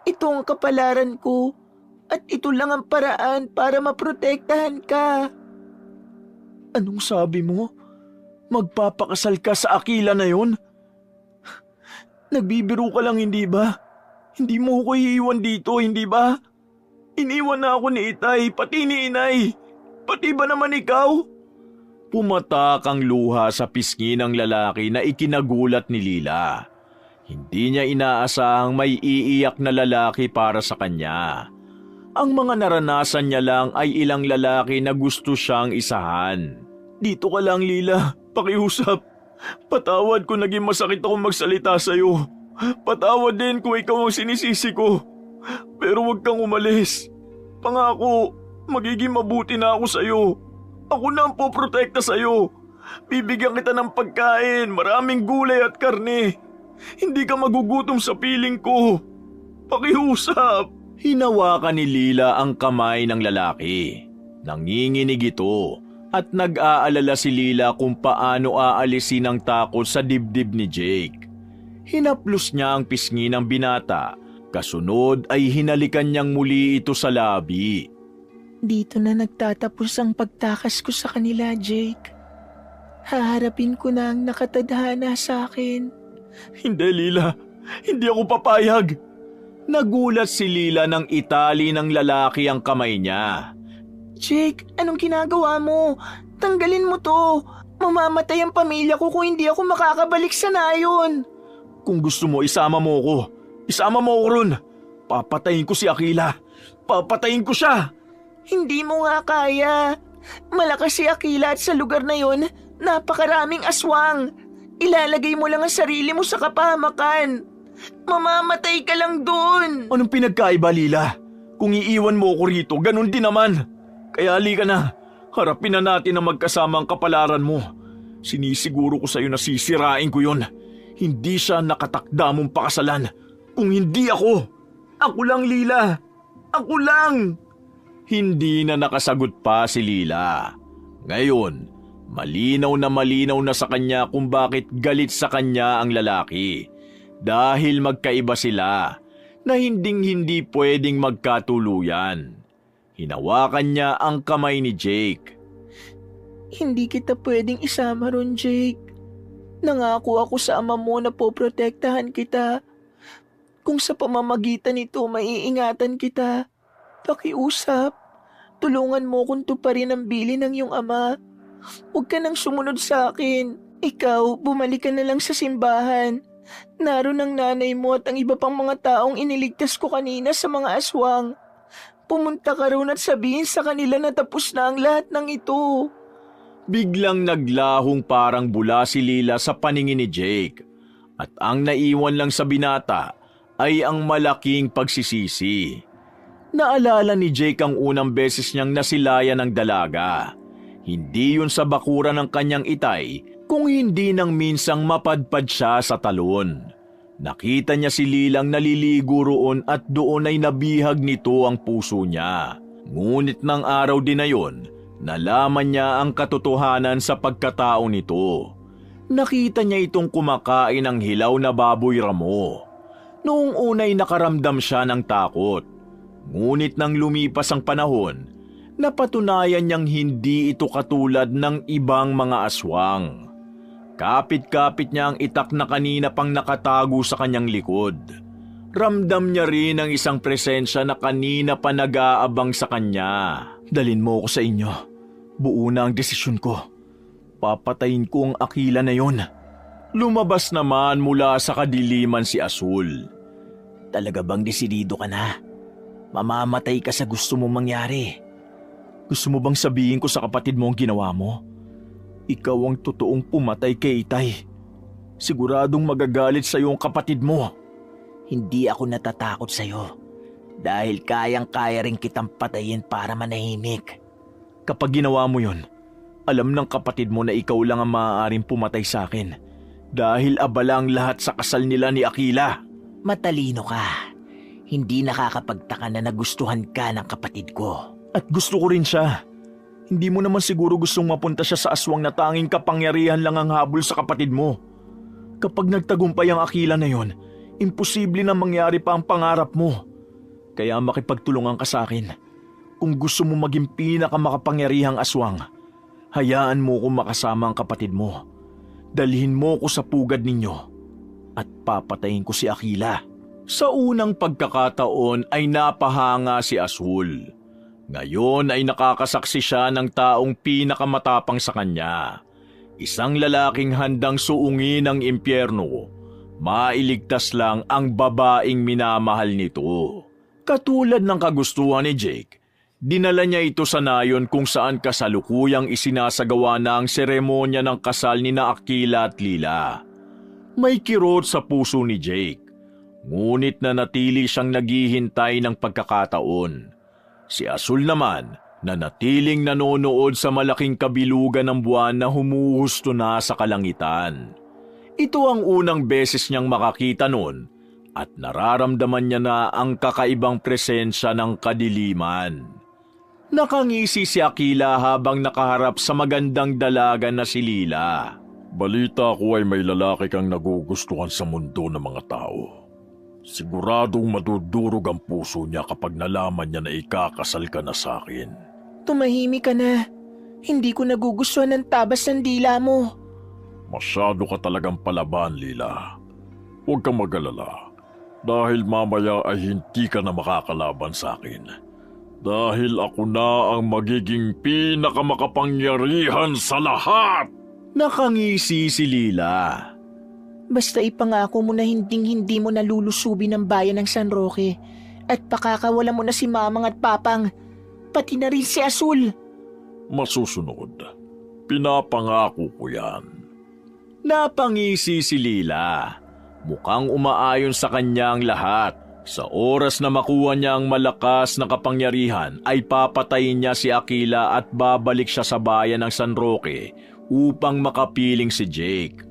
Ito ang kapalaran ko at ito lang ang paraan para maprotektahan ka. Anong sabi mo? Magpapakasal ka sa Akila na yon? Nagbibiro ka lang, hindi ba? Hindi mo ko iiwan dito, hindi ba? Iniwan na ako ni Itay, pati ni Inay. Pati ba naman ikaw? Pumatak ang luha sa pisngi ng lalaki na ikinagulat ni Lila. Hindi niya inaasahang may iiyak na lalaki para sa kanya. Ang mga naranasan niya lang ay ilang lalaki na gusto siyang isahan. Dito ka lang, Lila. Pakiusap. Patawad kung naging masakit akong magsalita sa'yo. Patawad din kung ikaw ang sinisisi ko. Pero huwag kang umalis. Pangako, magiging mabuti na ako sa'yo. Ako na ang poprotekta sa'yo. Bibigyan kita ng pagkain, maraming gulay at karne. Hindi ka magugutom sa piling ko. Pakiusap. Hinawakan ni Lila ang kamay ng lalaki. Nanginginig ito at nag-aalala si Lila kung paano aalisin ang takot sa dibdib ni Jake. Hinaplos niya ang pisngi ng binata, kasunod ay hinalikan niyang muli ito sa labi. Dito na nagtatapos ang pagtakas ko sa kanila, Jake. Haharapin ko na ang nakatadhana sa akin. Hindi, Lila. Hindi ako papayag. Nagulat si Lila nang itali ng lalaki ang kamay niya. Jake, anong ginagawa mo? Tanggalin mo to. Mamamatay ang pamilya ko kung hindi ako makakabalik sa nayon. Kung gusto mo, isama mo ako. Isama mo ako ron. Papatayin ko si Akila. Papatayin ko siya. Hindi mo nga kaya. Malakas si Akila at sa lugar na yon, napakaraming aswang. Ilalagay mo lang ang sarili mo sa kapahamakan. Mamamatay ka lang doon. Anong pinagkaiba, Lila? Kung iiwan mo ako rito, ganun din naman. Kaya halika na. Harapin na natin ang magkasama ang kapalaran mo. Sinisiguro ko sa'yo na sisirain ko yon. Hindi siya nakatakda mong pakasalan. Kung hindi ako. Ako lang, Lila. Ako lang. Hindi na nakasagot pa si Lila. Ngayon, malinaw na sa kanya kung bakit galit sa kanya ang lalaki. Dahil magkaiba sila na hindi pwedeng magkatuluyan. Hinawakan niya ang kamay ni Jake. Hindi kita pwedeng isama ron, Jake. Nangako ako sa ama mo na poprotektahan kita. Kung sa pamamagitan nito maiingatan kita, pakiusap. Tulungan mo kung tuparin ang bili ng iyong ama. Huwag ka nang sumunod sa akin. Ikaw, bumalik ka na lang sa simbahan. Naroon ang nanay mo at ang iba pang mga taong iniligtas ko kanina sa mga aswang. Pumunta ka roon at sabihin sa kanila na tapos na ang lahat ng ito. Biglang naglahong parang bula si Lila sa paningin ni Jake. At ang naiwan lang sa binata ay ang malaking pagsisisi. Naalala ni Jake ang unang beses niyang nasilayan ng dalaga. Hindi yun sa bakuran ng kanyang itay, kung hindi nang minsang mapadpad siya sa talon. Nakita niya si Lilang naliligo roon at doon ay nabihag nito ang puso niya. Ngunit ng araw din na yun, nalaman niya ang katotohanan sa pagkatao nito. Nakita niya itong kumakain ng hilaw na baboy ramo. Noong una'y nakaramdam siya ng takot. Ngunit nang lumipas ang panahon, napatunayan niyang hindi ito katulad ng ibang mga aswang. Kapit-kapit niya ang itak na kanina pang nakatago sa kanyang likod. Ramdam niya rin ang isang presensya na kanina pa nag-aabang sa kanya. Dalin mo ako sa inyo. Buo na ang desisyon ko. Papatayin ko ang Akila na yon. Lumabas naman mula sa kadiliman si Azul. Talaga bang desidido ka na? Mamamatay ka sa gusto mong mangyari. Gusto mo bang sabihin ko sa kapatid mo ang ginawa mo? Ikaw ang totoong pumatay kay Itay. Siguradong magagalit sa iyo ang kapatid mo. Hindi ako natatakot sa iyo. Dahil kayang-kaya rin kitang patayin para manahimik. Kapag ginawa mo yon, alam ng kapatid mo na ikaw lang ang maaaring pumatay sa akin. Dahil abala ang lahat sa kasal nila ni Akila. Matalino ka. Hindi nakakapagtaka na nagustuhan ka ng kapatid ko. At gusto ko rin siya. Hindi mo naman siguro gustong mapunta siya sa aswang na tanging kapangyarihan lang ang habol sa kapatid mo. Kapag nagtagumpay ang Akila na yon, imposible na mangyari pa ang pangarap mo. Kaya makipagtulungan ka sa akin. Kung gusto mo maging pinakamakapangyarihang aswang, hayaan mo kong makasama ang kapatid mo. Dalhin mo ko sa pugad ninyo at papatayin ko si Akila. Sa unang pagkakataon ay napahanga si Azul. Ngayon ay nakakasaksi siya ng taong pinakamatapang sa kanya. Isang lalaking handang suungin ang impyerno. Mailigtas lang ang babaeng minamahal nito. Katulad ng kagustuhan ni Jake, Dinala niya ito sa nayon kung saan kasalukuyang isinasagawa na ang seremonya ng kasal ni na Akila at Lila. May kirot sa puso ni Jake, ngunit nanatili siyang naghihintay ng pagkakataon. Si Azul naman, nanatiling nanonood sa malaking kabilugan ng buwan na humuhusto na sa kalangitan. Ito ang unang beses niyang makakita noon at nararamdaman niya na ang kakaibang presensya ng kadiliman. Nakangisi si Akila habang nakaharap sa magandang dalaga na si Lila. Balita ko ay may lalaki kang nagugustuhan sa mundo ng mga tao. Siguradong madudurog ang puso niya kapag nalaman niya na ikakasal ka na sa akin. Tumahimik ka na. Hindi ko nagugustuhan ng tabas ng dila mo. Masyado ka talagang palaban, Lila. Huwag kang mag-alala. Dahil mamaya ay hindi ka na makakalaban sa akin. Dahil ako na ang magiging pinakamakapangyarihan sa lahat! Nakangisi si Lila. Basta ipangako mo na hindi mo nalulusubin ang bayan ng San Roque at pakakawala mo na si Mamang at Papang, pati na rin si Azul. Masusunod. Pinapangako ko yan. Napangisi si Lila. Mukhang umaayon sa kanya ang lahat. Sa oras na makuha niya ang malakas na kapangyarihan ay papatayin niya si Akila at babalik siya sa bayan ng San Roque upang makapiling si Jake.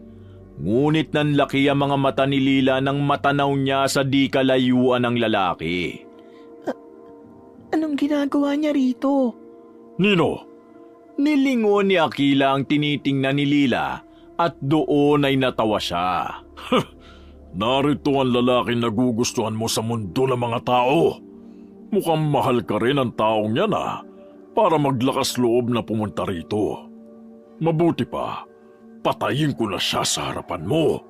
Ngunit nanlaki ang mga mata ni Lila nang matanaw niya sa di kalayuan ng lalaki. Anong ginagawa niya rito? Nino! Nilingon ni Akila ang tinitingnan ni Lila at doon ay natawa siya. Narito ang lalaki na nagugustuhan mo sa mundo ng mga tao. Mukhang mahal ka rin ang taong yan para maglakas loob na pumunta rito. Mabuti pa, patayin ko na siya sa harapan mo.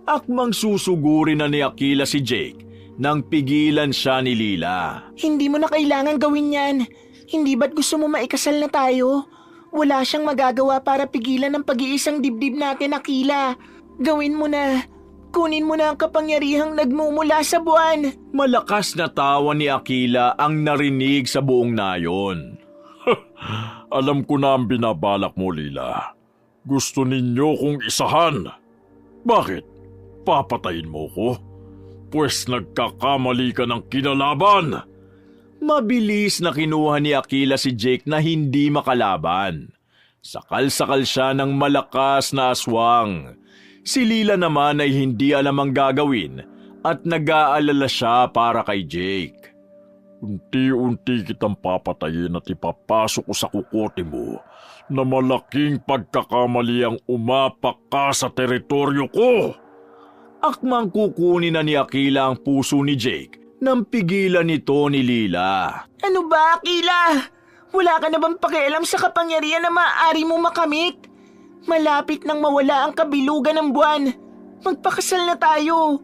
Akmang susugurin na ni Akila si Jake nang pigilan siya ni Lila. Hindi mo na kailangan gawin yan. Hindi ba't gusto mo maikasal na tayo? Wala siyang magagawa para pigilan ang pag-iisang dibdib natin, Akila. Gawin mo na. Kunin mo na ang kapangyarihang nagmumula sa buwan. Malakas na tawa ni Akila ang narinig sa buong nayon. Alam ko na ang binabalak mo, Lila. Gusto ninyo kong isahan. Bakit? Papatayin mo ko? Pwes nagkakamali ka ng kinalaban. Mabilis na kinuha ni Akila si Jake na hindi makalaban. Sakal-sakal siya ng malakas na aswang. Si Lila naman ay hindi alam ang gagawin at nag-aalala siya para kay Jake. Unti-unti kitang papatayin at ipapasok ko sa kukote mo na malaking pagkakamali ang umapak ka sa teritoryo ko. Akmang kukunin na ni Akila ang puso ni Jake nang pigilan nito ni Lila. Ano ba, Akila? Wala ka na bang pakialam sa kapangyarihan na maaari mo makamit? Malapit nang mawala ang kabilugan ng buwan. Magpakasal na tayo.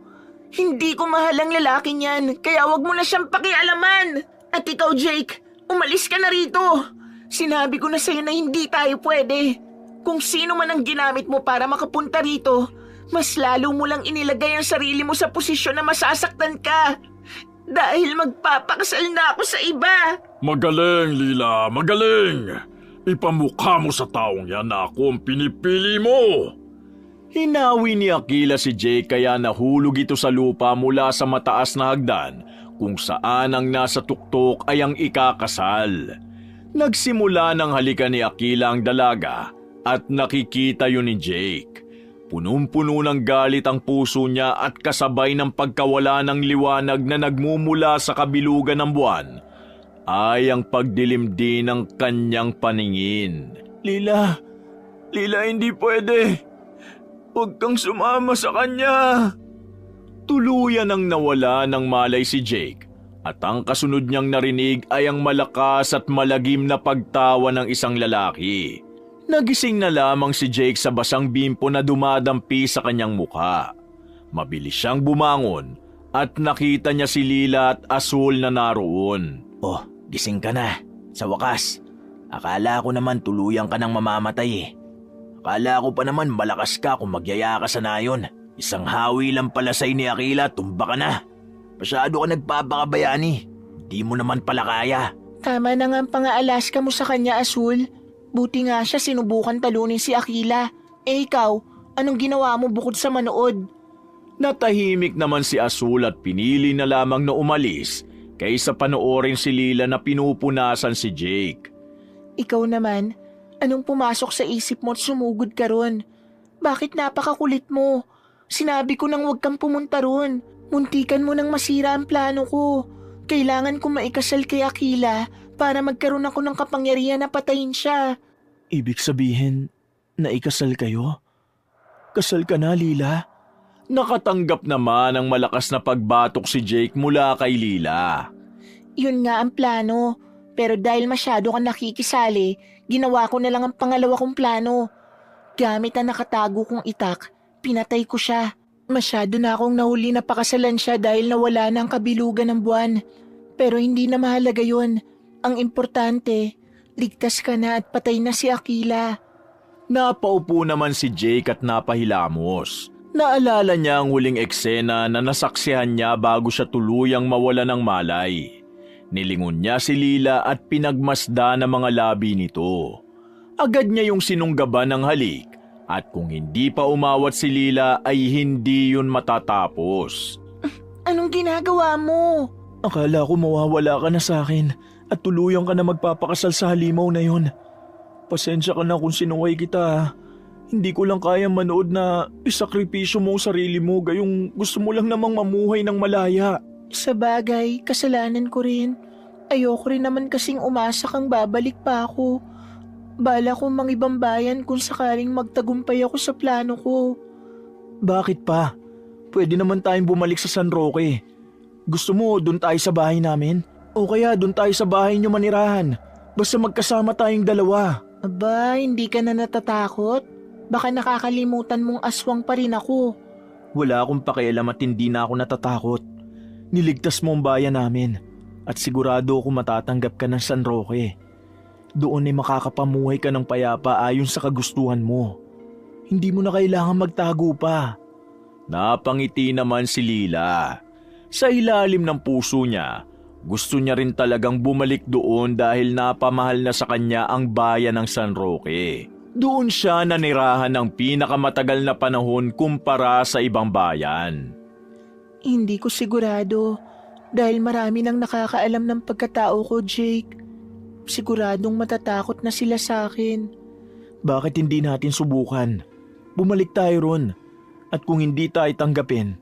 Hindi ko mahal ang lalaking yan, kaya wag mo na siyang pakialaman. At ikaw, Jake, umalis ka na rito. Sinabi ko na sa'yo na hindi tayo pwede. Kung sino man ang ginamit mo para makapunta rito, mas lalo mo lang inilagay ang sarili mo sa posisyon na masasaktan ka. Dahil magpapakasal na ako sa iba. Magaling, Lila, magaling. Ipamukha mo sa taong yan na ako ang pinipili mo. Hinawi ni Akila si Jake kaya nahulog ito sa lupa mula sa mataas na hagdan kung saan ang nasa tuktok ay ang ikakasal. Nagsimula ng halikan ni Akila ang dalaga at nakikita yun ni Jake. Punong-puno ng galit ang puso niya at kasabay ng pagkawala ng liwanag na nagmumula sa kabilugan ng buwan ay ang pagdilim din ng kanyang paningin. Lila, hindi pwede. Huwag kang sumama sa kanya. Tuluyan ang nawala ng malay si Jake at ang kasunod niyang narinig ay ang malakas at malagim na pagtawa ng isang lalaki. Nagising na lamang si Jake sa basang bimpo na dumadampi sa kanyang mukha. Mabilis siyang bumangon at nakita niya si Lila at Azul na naroon. Oh, gising ka na. Sa wakas, akala ko naman tuluyan ka nang mamamatay eh. Akala ko pa naman malakas ka kung magyaya ka sa nayon. Isang hawi lang pala sa'yo ni Akila, tumba ka na. Masyado ka nagpapakabayani. Di mo naman pala kaya. Tama na nga ang pang-aalaska mo sa kanya, Asul. Buti nga siya sinubukan talunin si Akila. Ikaw, anong ginawa mo bukod sa manood? Natahimik naman si Asul at pinili na lamang na umalis kaysa panoorin si Lila na pinupunasan si Jake. Ikaw naman, anong pumasok sa isip mo at sumugod ka ron? Bakit napakakulit mo? Sinabi ko nang huwag kang pumunta ron. Muntikan mo nang masira ang plano ko. Kailangan ko maikasal kay Akila para magkaroon ako ng kapangyarihan na patayin siya. Ibig sabihin, naikasal kayo? Kasal ka na, Lila? Nakatanggap naman ang malakas na pagbatok si Jake mula kay Lila. Yun nga ang plano. Pero dahil masyado kang nakikisali, ginawa ko na lang ang pangalawa kong plano. Gamit ang nakatago kong itak, pinatay ko siya. Masyado na akong nahuli na pakasalan siya dahil nawala na ang kabilugan ng buwan. Pero hindi na mahalaga yun. Ang importante, ligtas ka na at patay na si Akila. Napaupo naman si Jake at napahilamos. Naalala niya ang huling eksena na nasaksihan niya bago siya tuluyang mawala ng malay. Nilingon niya si Lila at pinagmasda ng mga labi nito. Agad niya yung sinunggaban ng halik at kung hindi pa umawat si Lila ay hindi yun matatapos. Anong ginagawa mo? Akala ko mawawala ka na sa akin at tuluyang ka na magpapakasal sa halimaw na yun. Pasensya ka na kung sinuway kita. Hindi ko lang kayang manood na isakripisyo mo ang sarili mo gayong gusto mo lang namang mamuhay ng malaya. Sa bagay, kasalanan ko rin. Ayoko rin naman kasing umasa kang babalik pa ako. Bala ko mangibang bayan kung sakaling magtagumpay ako sa plano ko. Bakit pa? Pwede naman tayong bumalik sa San Roque. Gusto mo doon tayo sa bahay namin? O kaya doon tayo sa bahay niyo manirahan? Basta magkasama tayong dalawa. Aba, hindi ka na natatakot? Baka nakakalimutan mong aswang pa rin ako. Wala akong pakialam at hindi na ako natatakot. Niligtas mo ang bayan namin at sigurado ako matatanggap ka ng San Roque. Doon ay makakapamuhay ka ng payapa ayon sa kagustuhan mo. Hindi mo na kailangan magtago pa. Napangiti naman si Lila. Sa ilalim ng puso niya, gusto niya rin talagang bumalik doon dahil napamahal na sa kanya ang bayan ng San Roque. Doon siya nanirahan ng pinakamatagal na panahon kumpara sa ibang bayan. Hindi ko sigurado dahil marami nang nakakaalam ng pagkatao ko, Jake. Siguradong matatakot na sila sa akin. Bakit hindi natin subukan? Bumalik tayo ron. At kung hindi tayo tanggapin,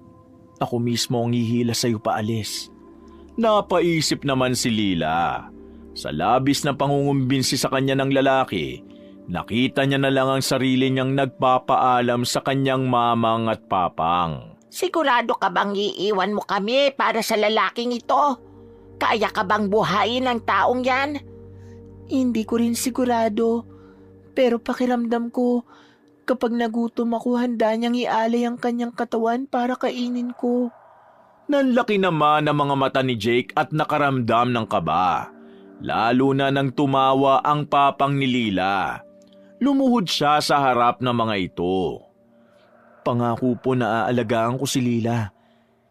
ako mismo ang hihila sa'yo paalis. Napaisip naman si Lila. Sa labis na pangungumbinsi sa kanya ng lalaki, nakita niya na lang ang sarili niyang nagpapaalam sa kanyang mamang at papang. Sigurado ka bang iiwan mo kami para sa lalaking ito? Kaya ka bang buhayin ang taong yan? Hindi ko rin sigurado. Pero pakiramdam ko, kapag nagutom ako, handa niyang ialay ang kanyang katawan para kainin ko. Nanlaki naman ang mga mata ni Jake at nakaramdam ng kaba. Lalo na nang tumawa ang papang ni Lila. Lumuhod siya sa harap ng mga ito. Pangako po na aalagaan ko si Lila.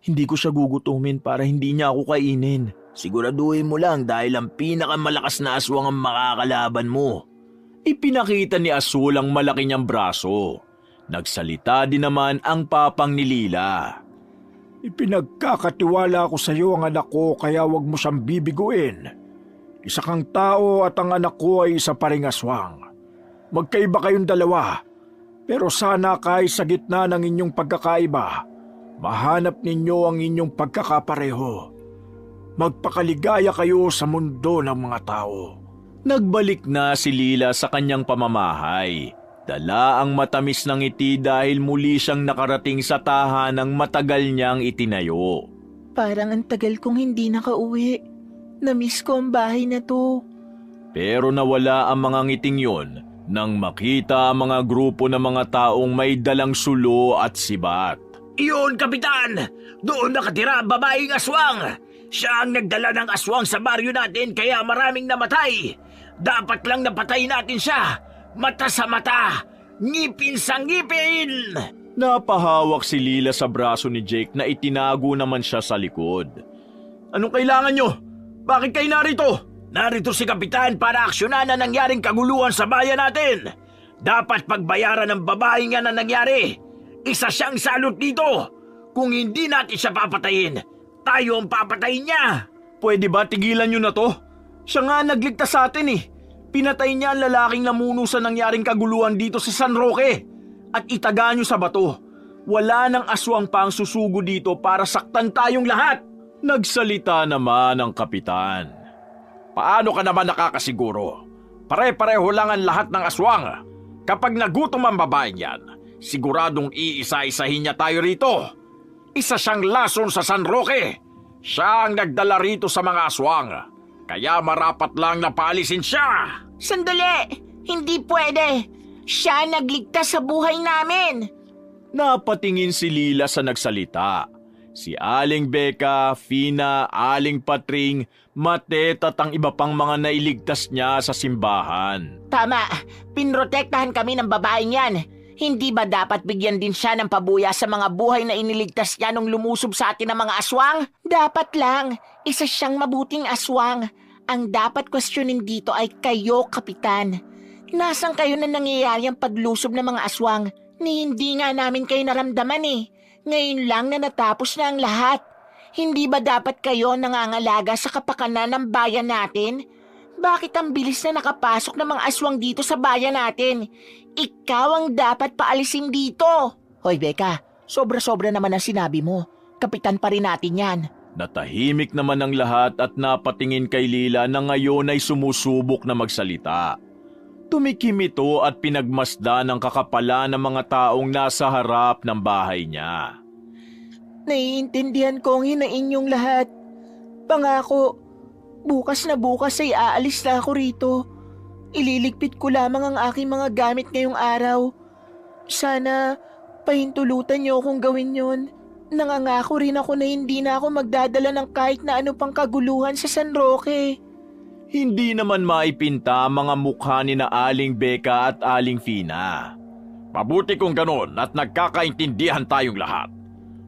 Hindi ko siya gugutumin para hindi niya ako kainin. Siguraduhin mo lang dahil ang pinakamalakas na aswang ang makakalaban mo. Ipinakita ni Asul ang malaki niyang braso. Nagsalita din naman ang papang ni Lila. Ipinagkakatiwala ko sa iyo ang anak ko kaya wag mo siyang bibiguin. Isa kang tao at ang anak ko ay isa pa ring aswang. Magkaiba kayong dalawa. Pero sana kahit sa gitna ng inyong pagkakaiba, mahanap ninyo ang inyong pagkakapareho. Magpakaligaya kayo sa mundo ng mga tao. Nagbalik na si Lila sa kanyang pamamahay. Dala ang matamis ng ngiti dahil muli siyang nakarating sa tahanang matagal niyang itinayo. Parang ang tagal kong hindi nakauwi. Namiss ko ang bahay na to. Pero nawala ang mga ngiting yon nang makita ang mga grupo ng mga taong may dalang sulo at sibat. Iyon, Kapitan! Doon nakatira ang babaeng aswang! Siya ang nagdala ng aswang sa baryo natin kaya maraming namatay! Dapat lang napatay natin siya! Mata sa mata! Ngipin sa ngipin! Napahawak si Lila sa braso ni Jake na itinago naman siya sa likod. Anong kailangan nyo? Bakit kayo narito? Narito si Kapitan para aksyonan ang nangyaring kaguluhan sa bayan natin. Dapat pagbayaran ng babaeng yan na nangyari. Isa siyang salot dito. Kung hindi natin siya papatayin, tayo ang papatayin niya. Pwede ba tigilan nyo na to? Siya nga nagligtas sa atin eh. Pinatay niya ang lalaking namuno sa nangyaring kaguluhan dito sa San Roque. At itaga nyo sa bato. Wala nang aswang pa ang susugo dito para saktan tayong lahat. Nagsalita naman ang kapitan. Paano ka naman nakakasiguro? Pare-pareho lang ang lahat ng aswang. Kapag nagutom ang babaeng yan, siguradong iisa-isahin niya tayo rito. Isa siyang lason sa San Roque. Siya ang nagdala rito sa mga aswang. Kaya marapat lang na paalisin siya. Sandali! Hindi pwede! Siya nagligtas sa buhay namin! Napatingin si Lila sa nagsalita. Si Aling Becca, Fina, Aling Patring, Matet at ang iba pang mga nailigtas niya sa simbahan. Tama! Pinrotektahan kami ng babaeng yan. Hindi ba dapat bigyan din siya ng pabuya sa mga buhay na iniligtas niya nung lumusob sa atin ng mga aswang? Dapat lang. Isa siyang mabuting aswang. Ang dapat questionin dito ay kayo, Kapitan. Nasaan kayo na nangyayari ang paglusob ng mga aswang? Ni hindi nga namin kayo naramdaman eh. Ngayon lang na natapos na ang lahat. Hindi ba dapat kayo nangangalaga sa kapakanan ng bayan natin? Bakit ang bilis na nakapasok ng mga aswang dito sa bayan natin? Ikaw ang dapat paalisin dito. Hoy Becca, sobra-sobra naman ang sinabi mo. Kapitan pa rin natin yan. Natahimik naman ang lahat at napatingin kay Lila na ngayon ay sumusubok na magsalita. Tumikim ito at pinagmasdan ang kakapalan ng mga taong nasa harap ng bahay niya. Naiintindihan ko ang hinaing niyong lahat. Pangako, bukas na bukas ay aalis na ako rito. Ililigpit ko lamang ang aking mga gamit ngayong araw. Sana pahintulutan niyo akong gawin yon. Nangangako rin ako na hindi na ako magdadala ng kahit na ano pang kaguluhan sa San Roque. Hindi naman maipinta mga mukha ni na Aling Becca at Aling Fina. Mabuti kung ganon at nagkakaintindihan tayong lahat.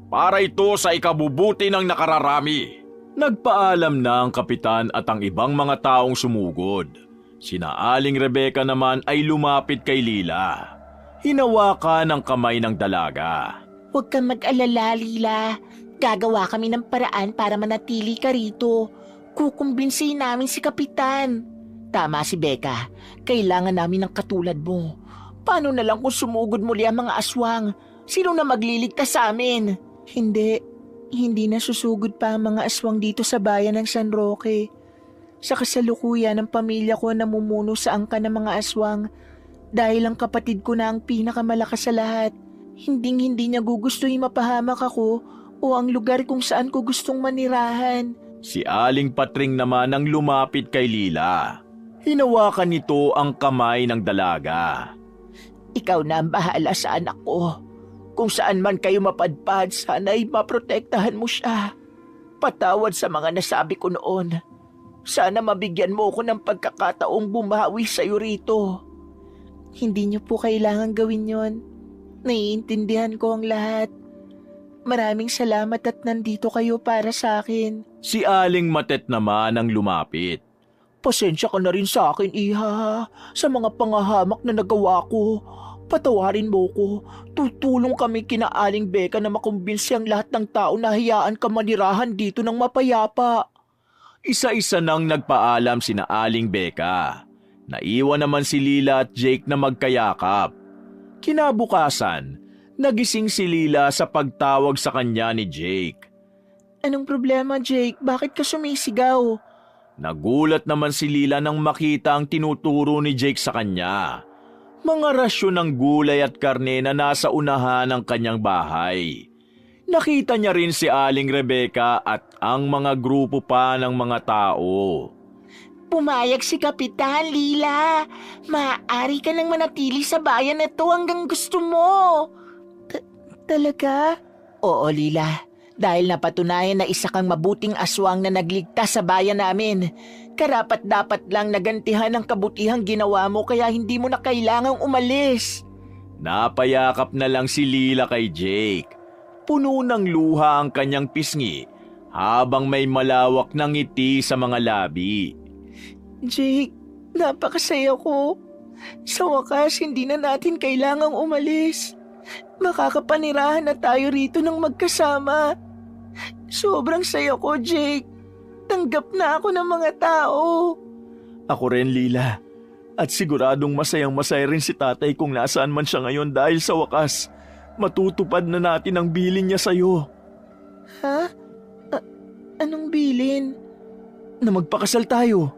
Para ito sa ikabubuti ng nakararami. Nagpaalam na ang kapitan at ang ibang mga taong sumugod. Sina Aling Rebecca naman ay lumapit kay Lila. Hinawakan ang kamay ng dalaga. Huwag kang mag-alala, Lila. Gagawa kami ng paraan para manatili ka rito. Kukumbinsihin namin si Kapitan. Tama si Becca. Kailangan namin ng katulad mo. Paano na lang kung sumugod muli ang mga aswang? Sino na magliligtas sa amin? Hindi na susugod pa ang mga aswang dito sa bayan ng San Roque. Sa kasalukuyan ng pamilya ko namumuno sa angkan ng mga aswang dahil ang kapatid ko na ang pinakamalakas sa lahat. Hindi niya gugustuhin mapahamak ako o ang lugar kung saan ko gustong manirahan. Si Aling Patring naman ang lumapit kay Lila. Hinawakan nito ang kamay ng dalaga. Ikaw na ang bahala sa anak ko. Kung saan man kayo mapadpad, sana ay maprotektahan mo siya. Patawad sa mga nasabi ko noon. Sana mabigyan mo ko ng pagkakataong bumawi sa'yo rito. Hindi niyo po kailangan gawin yon. Naiintindihan ko ang lahat. Maraming salamat at nandito kayo para sa akin. Si Aling Matet naman ang lumapit. Pasensya ka na rin sa akin, Iha, sa mga pangahamak na nagawa ko. Patawarin mo ko. Tutulong kami kina Aling Becca na makumbinsi ang lahat ng tao na hayaan ka manirahan dito ng mapayapa. Isa-isa nang nagpaalam sina Aling Becca. Naiwan naman si Lila at Jake na magkayakap. Kinabukasan, nagising si Lila sa pagtawag sa kanya ni Jake. Anong problema, Jake? Bakit ka sumisigaw? Nagulat naman si Lila nang makita ang tinuturo ni Jake sa kanya. Mga rasyon ng gulay at karne na nasa unahan ng kanyang bahay. Nakita niya rin si Aling Rebecca at ang mga grupo pa ng mga tao. Pumayag si Kapitan, Lila. Maaari ka nang manatili sa bayan na to hanggang gusto mo. Talaga? Oo, Lila. Dahil napatunayan na isa kang mabuting aswang na nagligtas sa bayan namin. Karapat-dapat lang nagantihan ang kabutihang ginawa mo kaya hindi mo na kailangang umalis. Napayakap na lang si Lila kay Jake. Puno ng luha ang kanyang pisngi habang may malawak na ngiti sa mga labi. Jake, napakasaya ko. Sa wakas, hindi na natin kailangang umalis. Makakapanirahan na tayo rito ng magkasama. Sobrang saya ko, Jake. Tanggap na ako ng mga tao. Ako rin, Lila. At siguradong masayang-masaya rin si tatay kung nasaan man siya ngayon dahil sa wakas, matutupad na natin ang bilin niya sa'yo. Ha? Anong bilin? Na magpakasal tayo.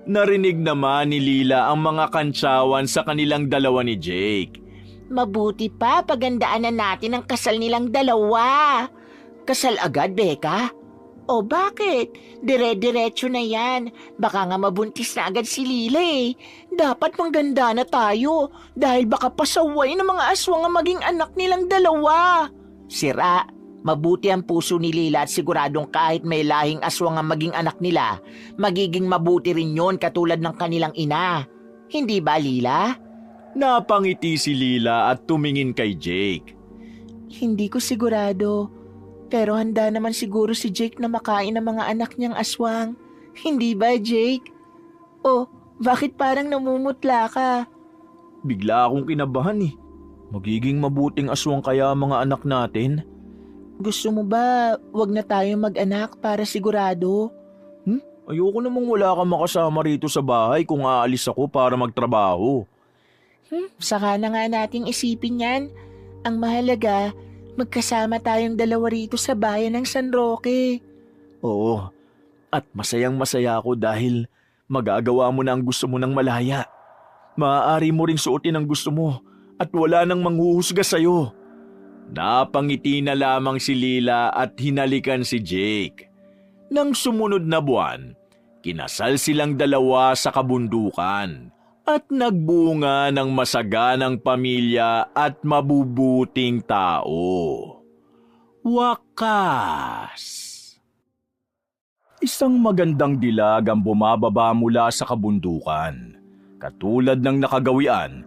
Narinig naman ni Lila ang mga kantsawan sa kanilang dalawa ni Jake. Mabuti pa, pagandaan na natin ang kasal nilang dalawa. Kasal agad, Becca? O bakit? Dire-diretso na yan. Baka nga mabuntis na agad si Lila eh. Dapat mangganda na tayo dahil baka pasaway ng mga aswang ang maging anak nilang dalawa. Sira, mabuti ang puso ni Lila at siguradong kahit may lahing aswang ang maging anak nila, magiging mabuti rin yon katulad ng kanilang ina. Hindi ba, Lila? Napangiti si Lila at tumingin kay Jake. Hindi ko sigurado. Pero handa naman siguro si Jake na makain ng mga anak niyang aswang. Hindi ba, Jake? Oh, bakit parang namumutla ka? Bigla akong kinabahan eh. Magiging mabuting aswang kaya ang mga anak natin? Gusto mo ba wag na tayong mag-anak para sigurado? Ayoko namang wala kang makasama rito sa bahay kung aalis ako para magtrabaho. Saka na nga nating isipin yan. Ang mahalaga, magkasama tayong dalawa rito sa bayan ng San Roque. Oo, at masayang-masaya ako dahil magagawa mo na ang gusto mo ng malaya. Maaari mo ring suotin ang gusto mo at wala nang manghuhusga sa'yo. Napangiti na lamang si Lila at hinalikan si Jake. Nang sumunod na buwan, kinasal silang dalawa sa kabundukan at nagbunga ng masaganang pamilya at mabubuting tao. Wakas! Isang magandang dilag ang bumababa mula sa kabundukan. Katulad ng nakagawian,